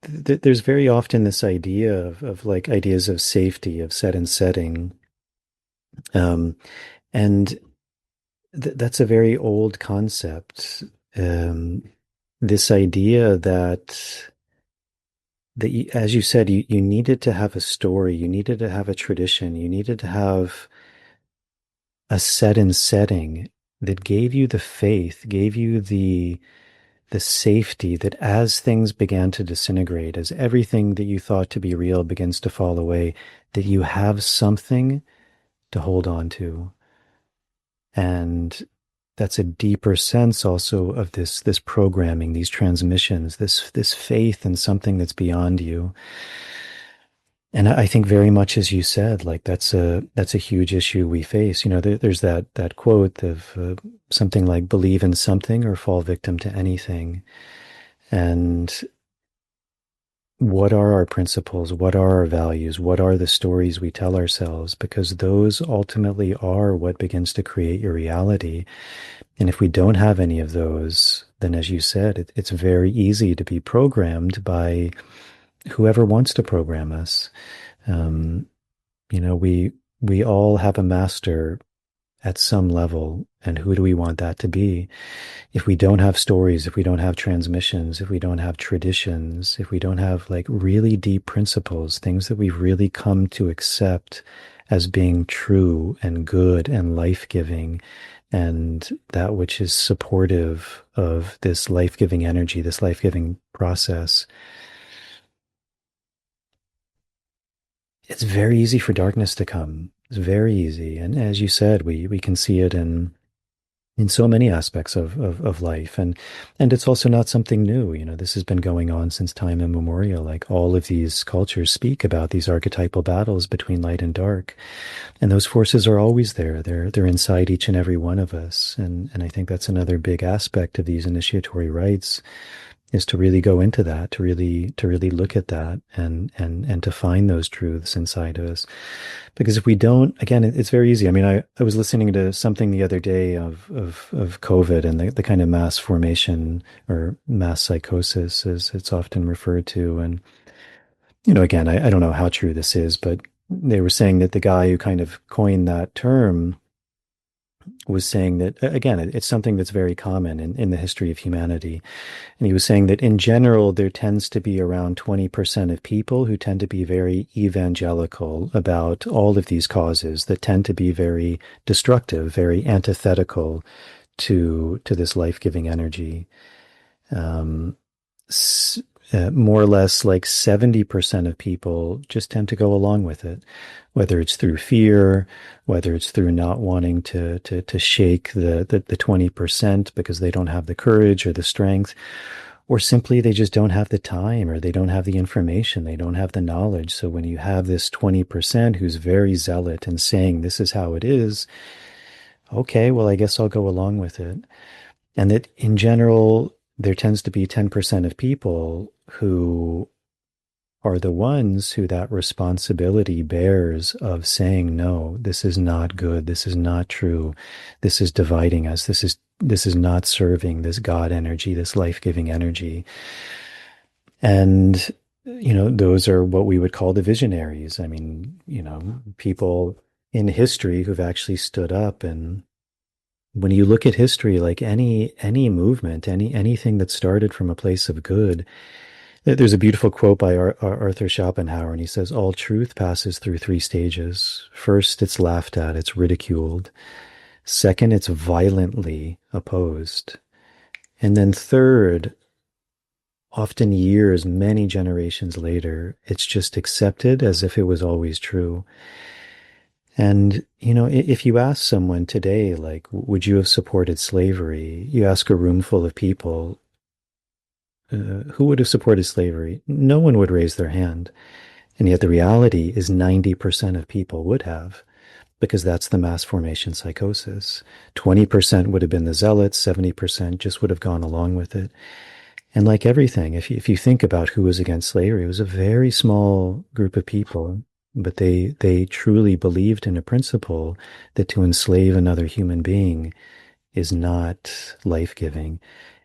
there's very often this idea of like ideas of safety, of set and setting, and that's a very old concept. This idea that as you said, you needed to have a story, you needed to have a tradition, you needed to have a set and setting that gave you the faith, gave you the the safety that as things began to disintegrate, as everything that you thought to be real begins to fall away, that you have something to hold on to. And that's a deeper sense also of this programming, these transmissions, this faith in something that's beyond you. And I think very much as you said, like that's a huge issue we face. There's that quote of something like believe in something or fall victim to anything. And what are our principles? What are our values? What are the stories we tell ourselves? Because those ultimately are what begins to create your reality. And if we don't have any of those, then as you said, it's very easy to be programmed by whoever wants to program us. Um, we all have a master at some level, and who do we want that to be? If we don't have stories, if we don't have transmissions, if we don't have traditions, if we don't have like really deep principles, things that we've really come to accept as being true and good and life-giving, and that which is supportive of this life-giving energy, this life-giving process, it's very easy for darkness to come. It's very easy. And as you said, we can see it in so many aspects of life. And it's also not something new. This has been going on since time immemorial. Like all of these cultures speak about these archetypal battles between light and dark. And those forces are always there. They're inside each and every one of us. And I think that's another big aspect of these initiatory rites, is to really go into that, to really look at that and to find those truths inside of us. Because if we don't, again, it's very easy. I mean, I was listening to something the other day of COVID and the kind of mass formation or mass psychosis, as it's often referred to. And, again, I don't know how true this is, but they were saying that the guy who kind of coined that term was saying that, again, it's something that's very common in the history of humanity. And he was saying that in general, there tends to be around 20% of people who tend to be very evangelical about all of these causes that tend to be very destructive, very antithetical to this life-giving energy. More or less like 70% of people just tend to go along with it, whether it's through fear, whether it's through not wanting to shake the 20% because they don't have the courage or the strength, or simply they just don't have the time, or they don't have the information, they don't have the knowledge. So when you have this 20% who's very zealot and saying this is how it is, okay, well, I guess I'll go along with it. And that in general, there tends to be 10% of people who are the ones who that responsibility bears of saying, no, this is not good. This is not true. This is dividing us. This is not serving this God energy, this life-giving energy. And, those are what we would call the visionaries. I mean, people in history who've actually stood up. And when you look at history, like any movement, anything that started from a place of good, there's a beautiful quote by Arthur Schopenhauer, and he says, all truth passes through three stages. First, it's laughed at, it's ridiculed. Second, it's violently opposed. And then third, often years, many generations later, it's just accepted as if it was always true. And, if you ask someone today, like, would you have supported slavery? You ask a room full of people, who would have supported slavery? No one would raise their hand. And yet the reality is 90% of people would have, because that's the mass formation psychosis. 20% would have been the zealots, 70% just would have gone along with it. And like everything, if you think about who was against slavery, it was a very small group of people, but they truly believed in a principle that to enslave another human being is not life-giving.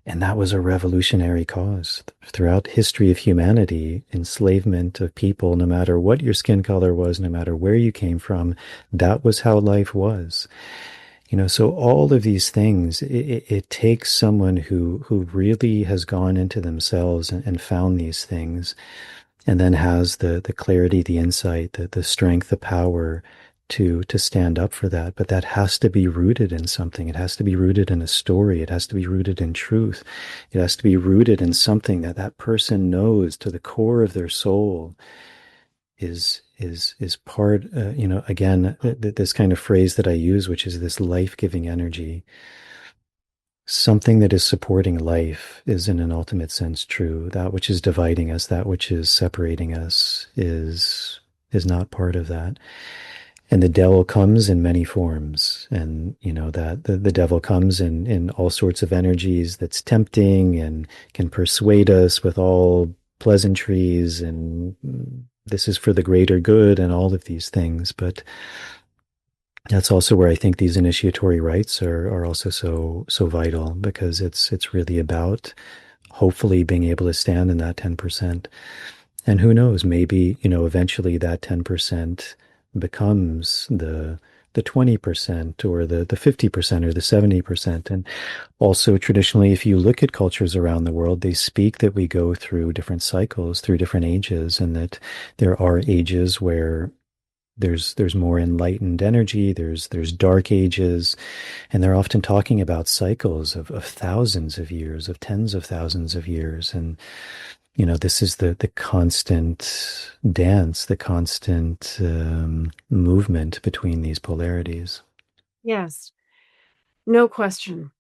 And that was a revolutionary cause. Throughout history of humanity, enslavement of people, no matter what your skin color was, no matter where you came from, that was how life was. So all of these things, it takes someone who really has gone into themselves and found these things, and then has the clarity, the insight, the strength, the power to stand up for that, but that has to be rooted in something. It has to be rooted in a story. It has to be rooted in truth. It has to be rooted in something that that person knows to the core of their soul is part, again, this kind of phrase that I use, which is this life-giving energy. Something that is supporting life is in an ultimate sense true. That which is dividing us, that which is separating us is not part of that. And the devil comes in many forms. And that the devil comes in all sorts of energies that's tempting and can persuade us with all pleasantries and this is for the greater good and all of these things. But that's also where I think these initiatory rites are also so vital, because it's really about hopefully being able to stand in that 10%. And who knows, maybe, eventually that 10% becomes the 20% or the 50% or the 70%. And also traditionally, if you look at cultures around the world, they speak that we go through different cycles, through different ages, and that there are ages where there's more enlightened energy, there's dark ages, and they're often talking about cycles of thousands of years, of tens of thousands of years. And this is the constant dance, the constant movement between these polarities. Yes, no question.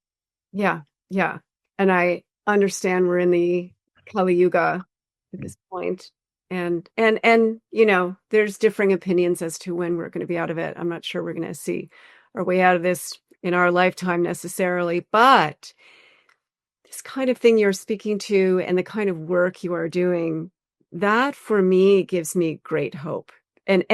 Yeah, yeah. And I understand we're in the Kali Yuga at this point. And there's differing opinions as to when we're going to be out of it. I'm not sure we're going to see our way out of this in our lifetime necessarily, but this kind of thing you're speaking to and the kind of work you are doing, that for me gives me great hope. And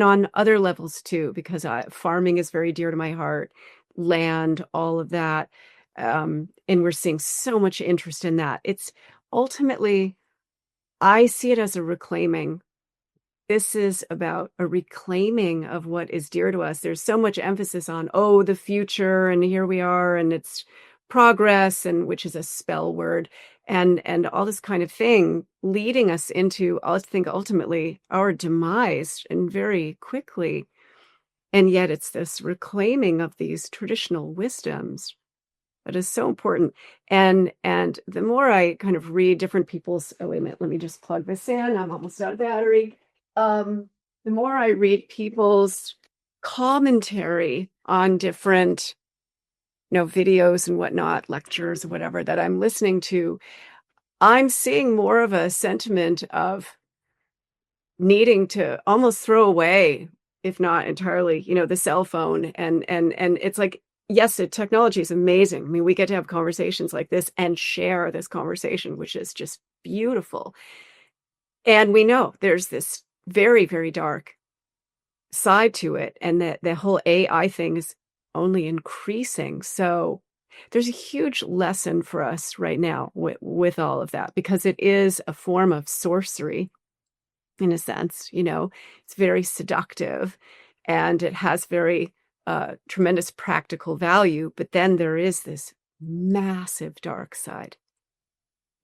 on other levels too, because farming is very dear to my heart, land, all of that. And we're seeing so much interest in that. It's ultimately, I see it as a reclaiming. This is about a reclaiming of what is dear to us. There's so much emphasis on, the future, and here we are, and it's progress, and which is a spell word, and all this kind of thing, leading us into, I think, ultimately our demise, and very quickly. And yet it's this reclaiming of these traditional wisdoms that is so important. And the more I kind of read different people's, wait a minute, let me just plug this in. I'm almost out of battery. The more I read people's commentary on different, videos and whatnot, lectures or whatever that I'm listening to, I'm seeing more of a sentiment of needing to almost throw away, if not entirely, the cell phone. And it's like, yes, technology is amazing. I mean, we get to have conversations like this and share this conversation, which is just beautiful. And we know there's this very, very dark side to it. And that the whole AI thing is only increasing. So there's a huge lesson for us right now with all of that, because it is a form of sorcery in a sense. It's very seductive and it has very tremendous practical value, but then there is this massive dark side.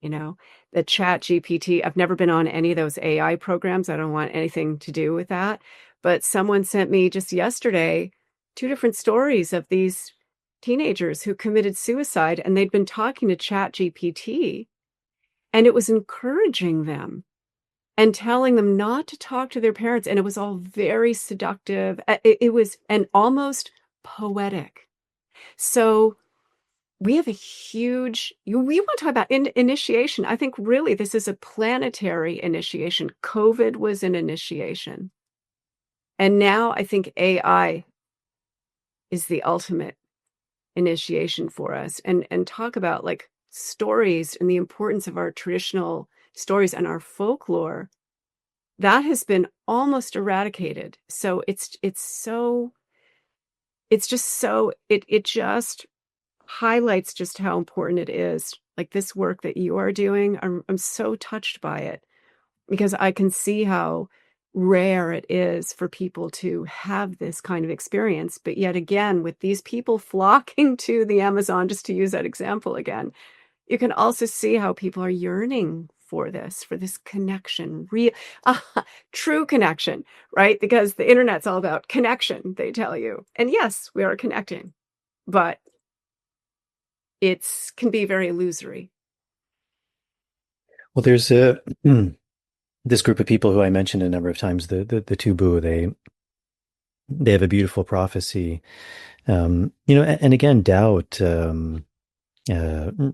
The Chat GPT, I've never been on any of those AI programs. I don't want anything to do with that. But someone sent me just yesterday 2 different stories of these teenagers who committed suicide, and they'd been talking to Chat GPT, and it was encouraging them and telling them not to talk to their parents. And it was all very seductive. It was and almost poetic. So we have a huge, we want to talk about initiation. I think really this is a planetary initiation. COVID was an initiation. And now I think AI is the ultimate initiation for us. And talk about like stories and the importance of our traditional stories and our folklore. That has been almost eradicated. So it just highlights just how important it is. Like this work that you are doing, I'm so touched by it, because I can see how rare it is for people to have this kind of experience. But yet again, with these people flocking to the Amazon, just to use that example again, you can also see how people are yearning for this connection, real, true connection, right? Because the internet's all about connection, they tell you. And yes, we are connecting, but can be very illusory. Well, there's this group of people who I mentioned a number of times, the Tubu, they have a beautiful prophecy. And again, doubt,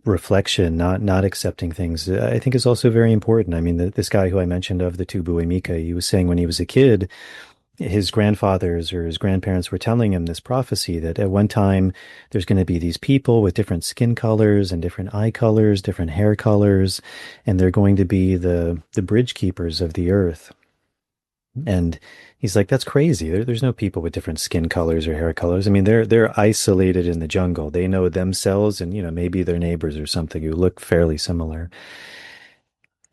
reflection, not accepting things, I think is also very important. I mean, this guy who I mentioned of the Tubu Emika, he was saying when he was a kid, his grandfathers or his grandparents were telling him this prophecy that at one time there's going to be these people with different skin colors and different eye colors, different hair colors, and they're going to be the bridge keepers of the earth. And he's like, that's crazy. There's no people with different skin colors or hair colors. I mean, they're isolated in the jungle. They know themselves and, maybe their neighbors or something who look fairly similar.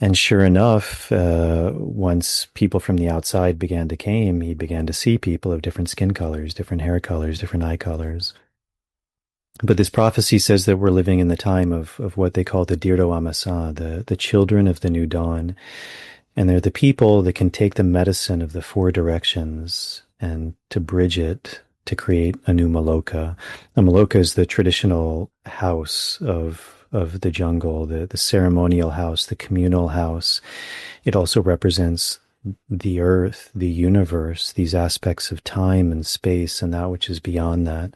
And sure enough, once people from the outside began to come, he began to see people of different skin colors, different hair colors, different eye colors. But this prophecy says that we're living in the time of what they call the Dirdo Amasa, the children of the new dawn. And they're the people that can take the medicine of the four directions and to bridge it to create a new Maloka. A Maloka is the traditional house of the jungle, the ceremonial house, the communal house. It also represents the earth, the universe, these aspects of time and space and that which is beyond that.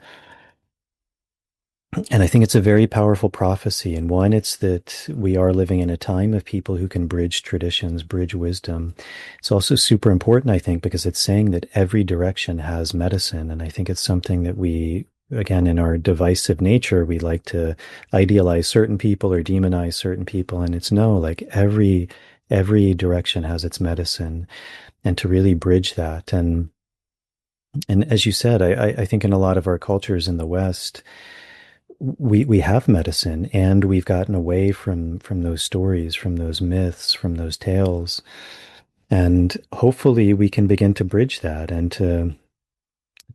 And I think it's a very powerful prophecy. And one, it's that we are living in a time of people who can bridge traditions, bridge wisdom. It's also super important, I think, because it's saying that every direction has medicine. And I think it's something that we, again, in our divisive nature, we like to idealize certain people or demonize certain people. And it's no, like every direction has its medicine, and to really bridge that. And as you said, I think in a lot of our cultures in the West, we have medicine, and we've gotten away from those stories, from those myths, from those tales. And hopefully we can begin to bridge that and to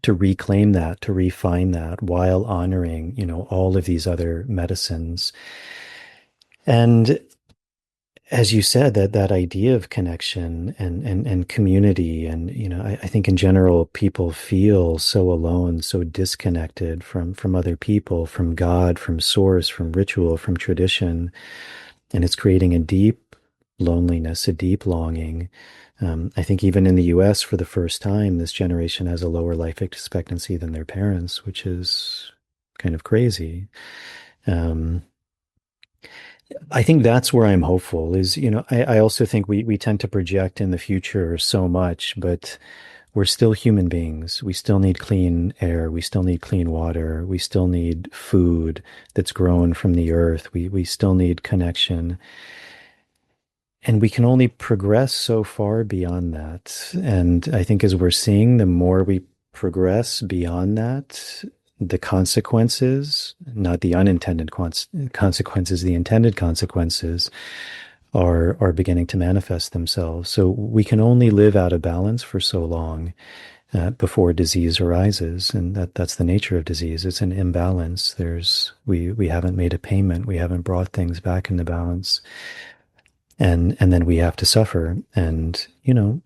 reclaim that, to refine that while honoring, all of these other medicines. And as you said, that idea of connection and community, and I think in general people feel so alone, so disconnected from other people, from God, from source, from ritual, from tradition, and it's creating a deep loneliness, a deep longing. I think even in the US, for the first time, this generation has a lower life expectancy than their parents, which is kind of crazy. I think that's where I'm hopeful is, I also think we tend to project in the future so much, but we're still human beings. We still need clean air. We still need clean water. We still need food that's grown from the earth. We still need connection. And we can only progress so far beyond that. And I think as we're seeing, the more we progress beyond that, the consequences, not the unintended consequences, the intended consequences are beginning to manifest themselves. So we can only live out of balance for so long before disease arises, and that's the nature of disease. It's an imbalance. We haven't made a payment. We haven't brought things back into balance, and then we have to suffer. And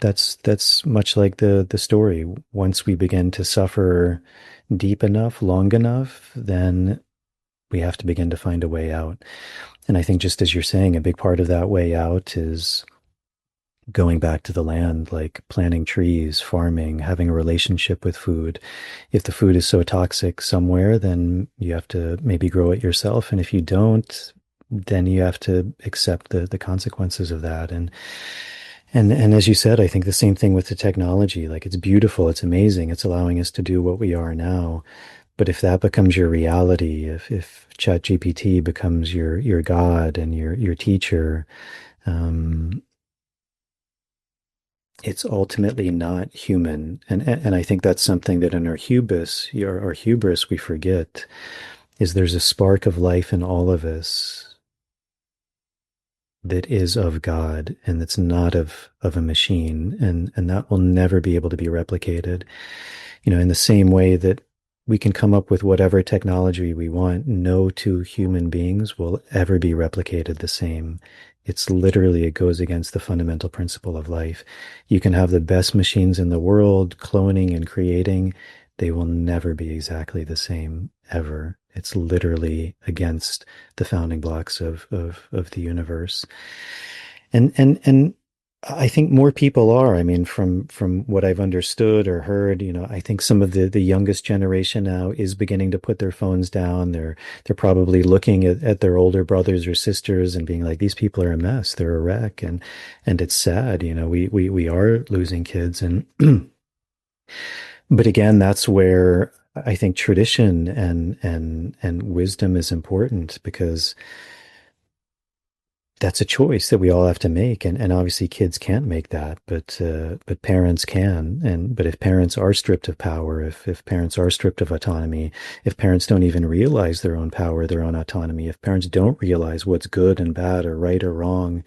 that's much like the story. Once we begin to suffer deep enough, long enough, then we have to begin to find a way out. And I think, just as you're saying, a big part of that way out is going back to the land, like planting trees, farming, having a relationship with food. If the food is so toxic somewhere, then you have to maybe grow it yourself. And if you don't, then you have to accept the consequences of that. And as you said, I think the same thing with the technology. Like, it's beautiful, it's amazing, it's allowing us to do what we are now. But if that becomes your reality, if ChatGPT becomes your God and your teacher, it's ultimately not human. And I think that's something that in our hubris we forget, is there's a spark of life in all of us that is of God, and that's not of a machine, and that will never be able to be replicated. In the same way that we can come up with whatever technology we want. No two human beings will ever be replicated the same. It's literally, it goes against the fundamental principle of life. You can have the best machines in the world, cloning and creating. They will never be exactly the same ever. It's literally against the founding blocks of the universe. And I think more people are. I mean, from what I've understood or heard, I think some of the youngest generation now is beginning to put their phones down. They're probably looking at their older brothers or sisters and being like, these people are a mess. They're a wreck, and it's sad. We are losing kids, and but again, that's where I think tradition and wisdom is important, because that's a choice that we all have to make, and obviously kids can't make that, but parents can. And but if parents are stripped of power, if parents are stripped of autonomy, if parents don't even realize their own power, their own autonomy, if parents don't realize what's good and bad or right or wrong,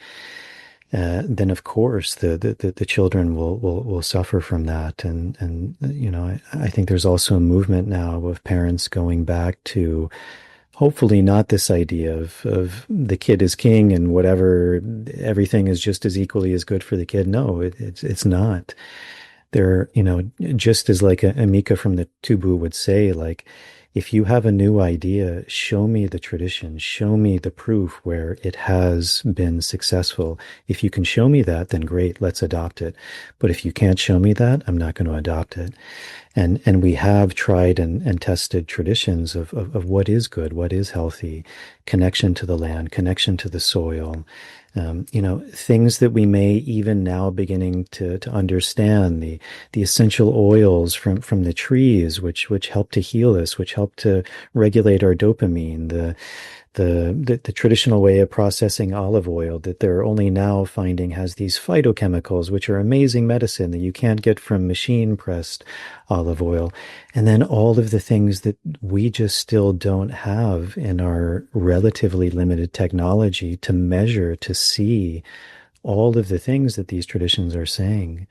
then of course the children will suffer from that. And I think there's also a movement now of parents going back to, hopefully not this idea of the kid is king and whatever, everything is just as equally as good for the kid. No, it's not. There, just as like Amika from the Tubu would say, like, if you have a new idea, show me the tradition, show me the proof where it has been successful. If you can show me that, then great, let's adopt it. But if you can't show me that, I'm not going to adopt it. And we have tried and tested traditions of what is good, what is healthy, connection to the land, connection to the soil, things that we may even now beginning to understand, the essential oils from the trees, which help to heal us, which help to regulate our dopamine, the traditional way of processing olive oil that they're only now finding has these phytochemicals, which are amazing medicine that you can't get from machine pressed olive oil. And then all of the things that we just still don't have in our relatively limited technology to measure, to see all of the things that these traditions are saying.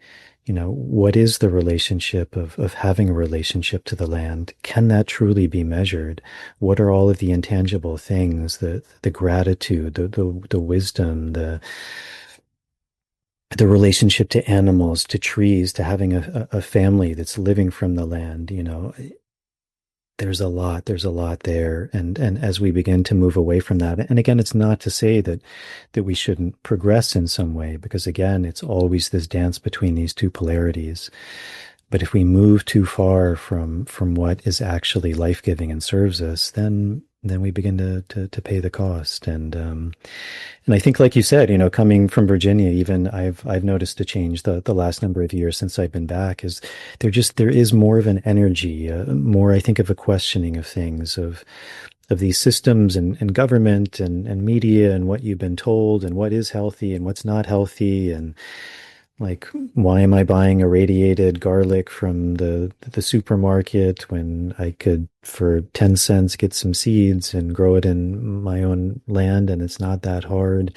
What is the relationship of having a relationship to the land? Can that truly be measured? What are all of the intangible things, the gratitude, the wisdom, the relationship to animals, to trees, to having a family that's living from the land? There's a lot there. And as we begin to move away from that, and again, it's not to say that we shouldn't progress in some way, because again, it's always this dance between these two polarities. But if we move too far from what is actually life-giving and serves us, then we begin to pay the cost. And I think, like you said, coming from Virginia, even I've noticed a change the last number of years since I've been back. Is there is more of an energy, more, I think, of a questioning of things, of these systems and government and media and what you've been told and what is healthy and what's not healthy. And like, why am I buying irradiated garlic from the supermarket when I could, for 10 cents, get some seeds and grow it in my own land, and it's not that hard?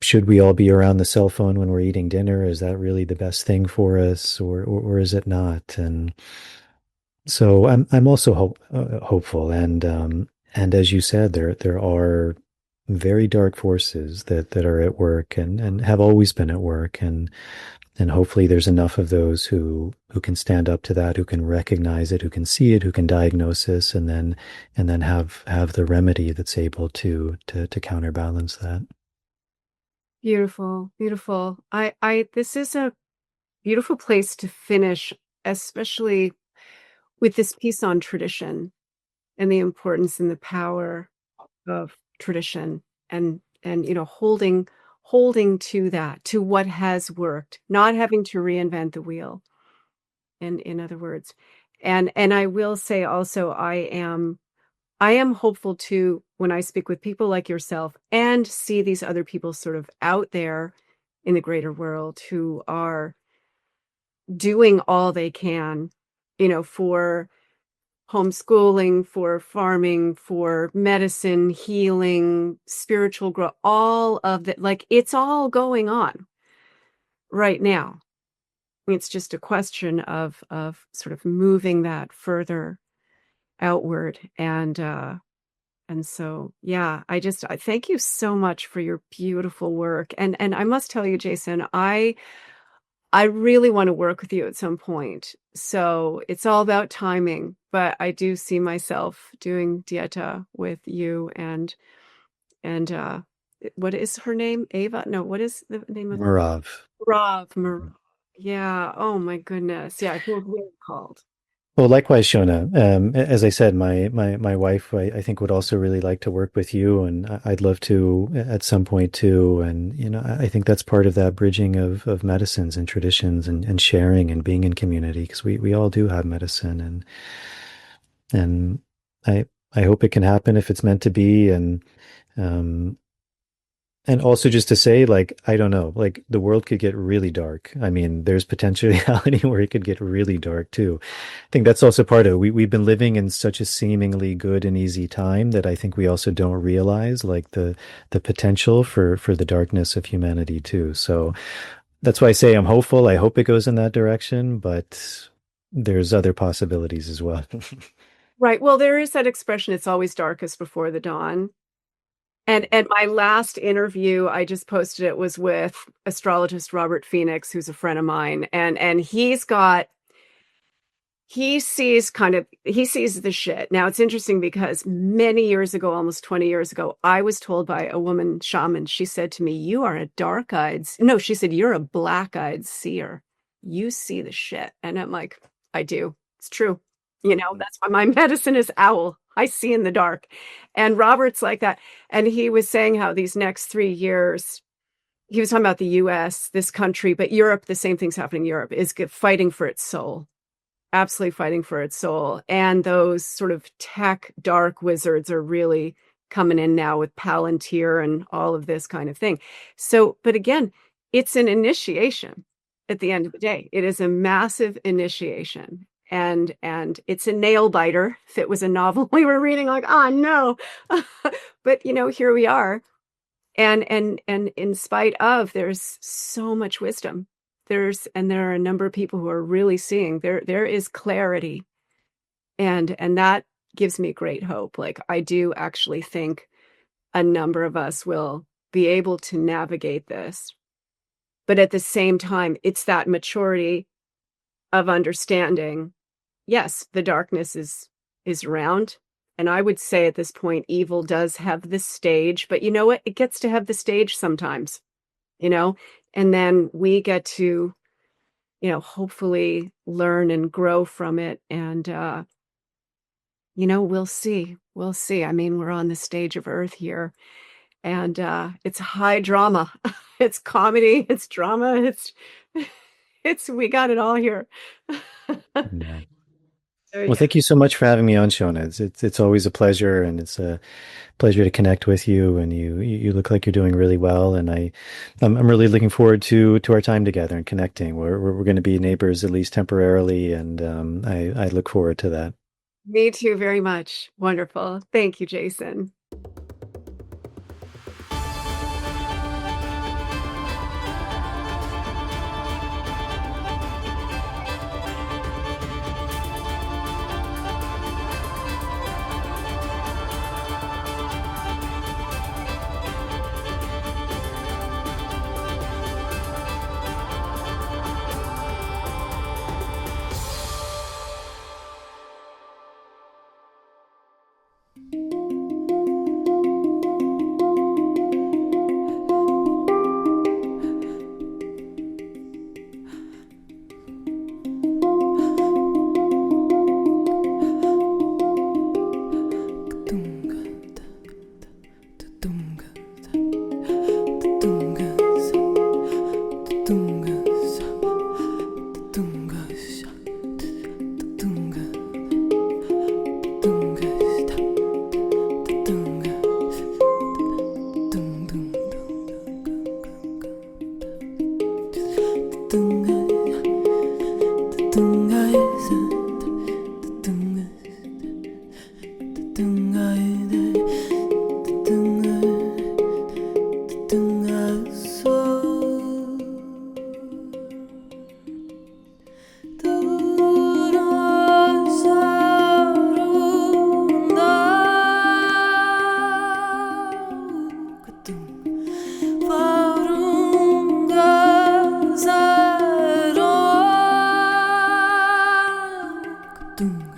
Should we all be around the cell phone when we're eating dinner? Is that really the best thing for us, or is it not? And so I'm also hopeful, and as you said, there are very dark forces that are at work and have always been at work, and hopefully there's enough of those who can stand up to that, who can recognize it, who can see it, who can diagnose this, and then have the remedy that's able to counterbalance that. Beautiful, beautiful. This is a beautiful place to finish, especially with this piece on tradition and the importance and the power of tradition, and holding to that, to what has worked, not having to reinvent the wheel, in other words. And I will say also, I am hopeful too when I speak with people like yourself and see these other people sort of out there in the greater world who are doing all they can, for homeschooling, for farming, for medicine, healing, spiritual growth, all of that. Like, it's all going on right now, It's just a question of sort of moving that further outward. And so, yeah, I thank you so much for your beautiful work. And I must tell you, Jason, I really want to work with you at some point. So it's all about timing, but I do see myself doing dieta with you and what is her name? Ava? No, what is the name of Merav. Merav. Yeah. Oh my goodness. Yeah, I feel really called. Well, likewise, Shonagh. As I said, my wife, I think, would also really like to work with you, and I'd love to at some point too. And I think that's part of that bridging of medicines and traditions and sharing and being in community, because we all do have medicine, and I hope it can happen if it's meant to be. Um, and also just to say, like, I don't know, like the world could get really dark. I mean, there's potentiality where it could get really dark too. I think that's also part of it. We've been living in such a seemingly good and easy time that I think we also don't realize like the potential for the darkness of humanity too. So that's why I say I'm hopeful. I hope it goes in that direction, but there's other possibilities as well. Right. Well, there is that expression, it's always darkest before the dawn. And my last interview, I just posted it, was with astrologist Robert Phoenix, who's a friend of mine. And he sees the shit. Now it's interesting because many years ago, almost 20 years ago, I was told by a woman shaman, she said to me, you are a she said, you're a black-eyed seer. You see the shit. And I'm like, I do. It's true. That's why my medicine is owl. I see in the dark. And Robert's like that. And he was saying how these next 3 years, he was talking about the US, this country, but Europe, the same thing's happening in Europe, is fighting for its soul. Absolutely fighting for its soul. And those sort of tech dark wizards are really coming in now with Palantir and all of this kind of thing. So, but again, it's an initiation at the end of the day. It is a massive initiation. And it's a nail biter. If it was a novel we were reading, like, oh no. But here we are. And in spite of, there's so much wisdom. There are a number of people who are really seeing there is clarity. And that gives me great hope. Like, I do actually think a number of us will be able to navigate this. But at the same time, it's that maturity of understanding. Yes, the darkness is around. And I would say at this point, evil does have the stage, but you know what? It gets to have the stage sometimes, and then we get to, hopefully learn and grow from it. And, we'll see. We'll see. I mean, we're on the stage of Earth here, and it's high drama. It's comedy. It's drama. We got it all here. Yeah. Well, thank you so much for having me on, Shonagh. It's always a pleasure, and it's a pleasure to connect with you. And you look like you're doing really well, and I'm really looking forward to our time together and connecting. We're going to be neighbors, at least temporarily, and I look forward to that. Me too, very much. Wonderful. Thank you, Jason. doom.